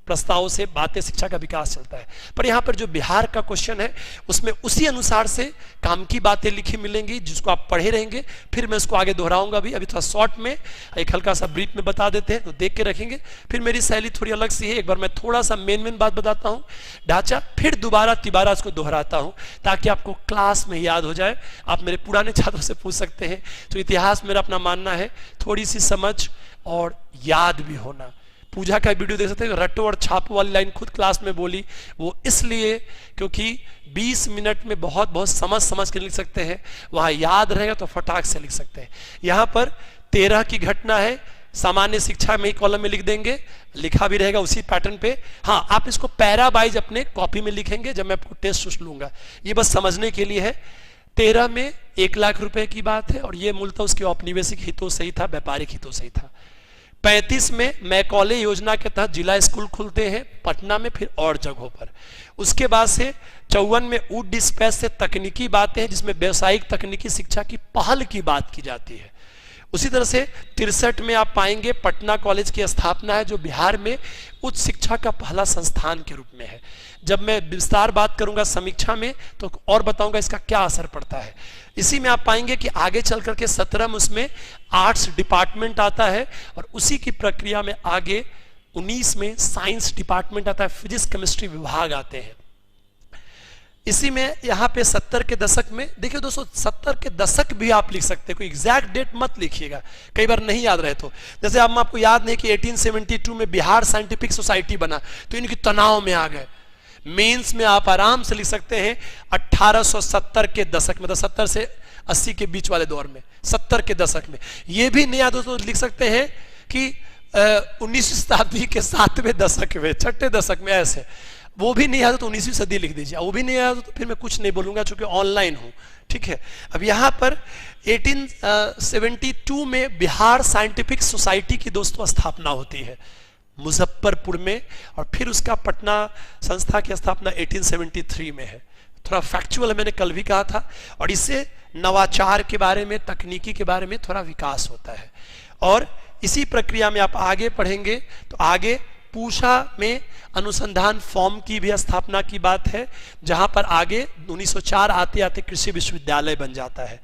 प्रस्तावों से बातें शिक्षा का विकास चलता है। पर यहाँ पर जो बिहार का क्वेश्चन है उसमें उसी अनुसार से काम की बातें लिखी मिलेंगी जिसको आप पढ़े रहेंगे। फिर मैं इसको आगे दोहराऊंगा भी। अभी थोड़ा शॉर्ट में एक हल्का सा ब्रीफ में बता देते हैं तो देख के रखेंगे। फिर मेरी शैली थोड़ी अलग सी है। एक बार मैं थोड़ा सा मेन बात बताता हूँ ढांचा, फिर दोबारा तिबारा इसको दोहराता हूँ ताकि आपको क्लास में याद हो जाए। आप मेरे पुराने छात्रों से पूछ सकते हैं। तो इतिहास मेरा अपना मानना है थोड़ी सी समझ और याद भी होना। पूजा का वीडियो देख सकते हैं, रटो और छापो वाली लाइन खुद क्लास में बोली, वो इसलिए क्योंकि 20 मिनट में बहुत समझ के लिख सकते हैं। वहां याद रहेगा तो फटाक से लिख सकते हैं। यहाँ पर 13 की घटना है, सामान्य शिक्षा में ही कॉलम में लिख देंगे, लिखा भी रहेगा उसी पैटर्न पे। हाँ, आप इसको पैरा वाइज अपने कॉपी में लिखेंगे जब मैं आपको टेस्ट लूंगा। ये बस समझने के लिए है। 13 में 1 लाख रुपए की बात है और ये मूलतः उसके औपनिवेशिक हितों से ही था, व्यापारिक हितों से ही था। 35 में मैकॉले योजना के तहत जिला स्कूल खुलते हैं पटना में, फिर और जगहों पर। उसके बाद से 54 में वुड डिस्पैच से तकनीकी बातें हैं जिसमें व्यावसायिक तकनीकी शिक्षा की पहल की बात की जाती है। उसी तरह से 63 में आप पाएंगे पटना कॉलेज की स्थापना है जो बिहार में उच्च शिक्षा का पहला संस्थान के रूप में है। जब मैं विस्तार बात करूंगा समीक्षा में तो और बताऊंगा इसका क्या असर पड़ता है। इसी में आप पाएंगे कि आगे चल करके 17 में उसमें आर्ट्स डिपार्टमेंट आता है और उसी की प्रक्रिया में आगे 19 में साइंस डिपार्टमेंट आता है, फिजिक्स केमिस्ट्री विभाग आते हैं। इसी में यहाँ पे 70 के दशक में देखिए दोस्तों, 70 के दशक भी आप लिख सकते हैं, कोई एग्जैक्ट डेट मत लिखिएगा, कई बार नहीं याद रहे तो। जैसे अब आपको याद नहीं कि 1872 में बिहार साइंटिफिक सोसाइटी बना तो इनकी तनाव में आ गए। मेंस में आप आराम से लिख सकते हैं 1870 के दशक में, मतलब 70 से 80 के बीच वाले दौर में, 70 के दशक में। ये भी नहीं याद हो तो लिख सकते हैं कि 19वीं शताब्दी के 7वें दशक में, 6ठे दशक में, ऐसे। वो भी नहीं याद हो तो 19वीं सदी लिख दीजिए। वो भी नहीं याद हो तो फिर मैं कुछ नहीं बोलूंगा चूंकि ऑनलाइन हूं, ठीक है। अब यहां पर 1872 में बिहार साइंटिफिक सोसाइटी की दोस्तों स्थापना होती है मुजफ्फरपुर में, और फिर उसका पटना संस्था की स्थापना 1873 में है। थोड़ा फैक्चुअल मैंने कल भी कहा था। और इससे नवाचार के बारे में, तकनीकी के बारे में थोड़ा विकास होता है। और इसी प्रक्रिया में आप आगे पढ़ेंगे तो आगे पूषा में अनुसंधान फॉर्म की भी स्थापना की बात है, जहां पर आगे 1904 आते आते कृषि विश्वविद्यालय बन जाता है।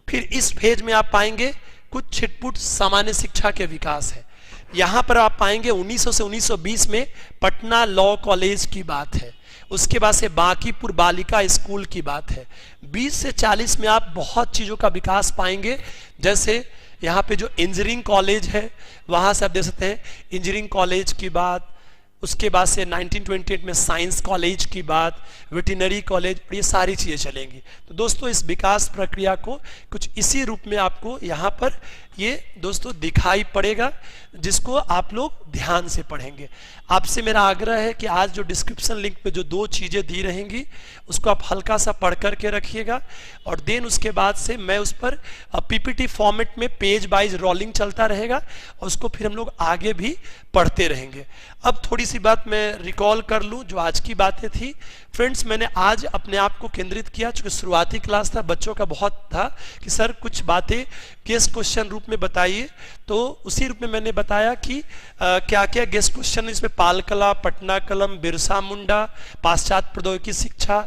फिर इस फेज में आप पाएंगे कुछ छिटपुट सामान्य शिक्षा के विकास है। यहां पर आप पाएंगे 1900 से 1920 में पटना लॉ कॉलेज की बात है। उसके बाद से बांकीपुर बालिका स्कूल की बात है। 20 से 40 में आप बहुत चीजों का विकास पाएंगे, जैसे यहाँ पे जो इंजीनियरिंग कॉलेज है वहां से आप देख सकते हैं इंजीनियरिंग कॉलेज की बात। उसके बाद से 1928 में साइंस कॉलेज की बात, वेटरनरी कॉलेज, ये सारी चीजें चलेंगी। तो दोस्तों इस विकास प्रक्रिया को कुछ इसी रूप में आपको यहाँ पर ये दोस्तों दिखाई पड़ेगा, जिसको आप लोग ध्यान से पढ़ेंगे। आपसे मेरा आग्रह है कि आज जो डिस्क्रिप्शन लिंक पे जो 2 चीजें दी रहेंगी उसको आप हल्का सा पढ़ करके रखिएगा, और देन उसके बाद से मैं उस पर पीपीटी फॉर्मेट में पेज वाइज रोलिंग चलता रहेगा और उसको फिर हम लोग आगे भी पढ़ते रहेंगे। अब थोड़ी सी बात मैं रिकॉल कर लूं जो आज की बातें थी। फ्रेंड्स, मैंने आज अपने आप को केंद्रित किया, चूंकि शुरुआती क्लास था, बच्चों का बहुत था कि सर कुछ बातें गेस्ट क्वेश्चन रूप में बताइए, तो उसी रूप में मैंने बताया कि क्या क्या गेस्ट क्वेश्चन इसमें पाल कला, पटना कलम, बिरसा मुंडा, पाश्चात्य प्रौद्योगिकी शिक्षा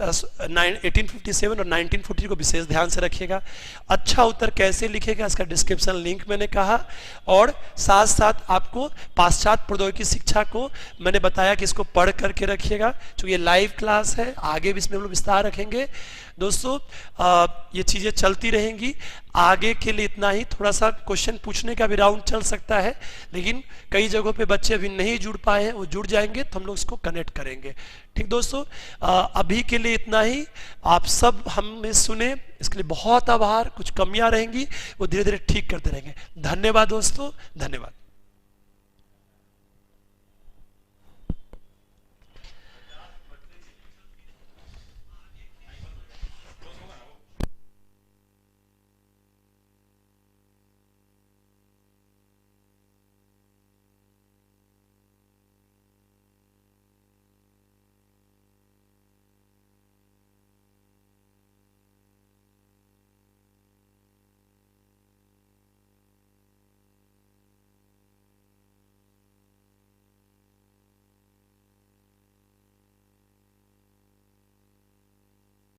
1857 और 1940 को विशेष ध्यान से रखिएगा। अच्छा उत्तर कैसे लिखेगा इसका डिस्क्रिप्शन लिंक मैंने कहा, और साथ साथ आपको पाश्चात्य प्रौद्योगिकी शिक्षा को मैंने बताया कि इसको पढ़ करके रखिएगा, क्योंकि ये लाइव क्लास है, आगे भी इसमें हम लोग विस्तार रखेंगे। दोस्तों ये चीज़ें चलती रहेंगी, आगे के लिए इतना ही। थोड़ा सा क्वेश्चन पूछने का भी राउंड चल सकता है, लेकिन कई जगहों पे बच्चे अभी नहीं जुड़ पाए हैं, वो जुड़ जाएंगे तो हम लोग इसको कनेक्ट करेंगे। ठीक दोस्तों, अभी के लिए इतना ही। आप सब हमें सुने, इसके लिए बहुत आभार। कुछ कमियां रहेंगी वो धीरे धीरे ठीक करते रहेंगे। धन्यवाद दोस्तों, धन्यवाद।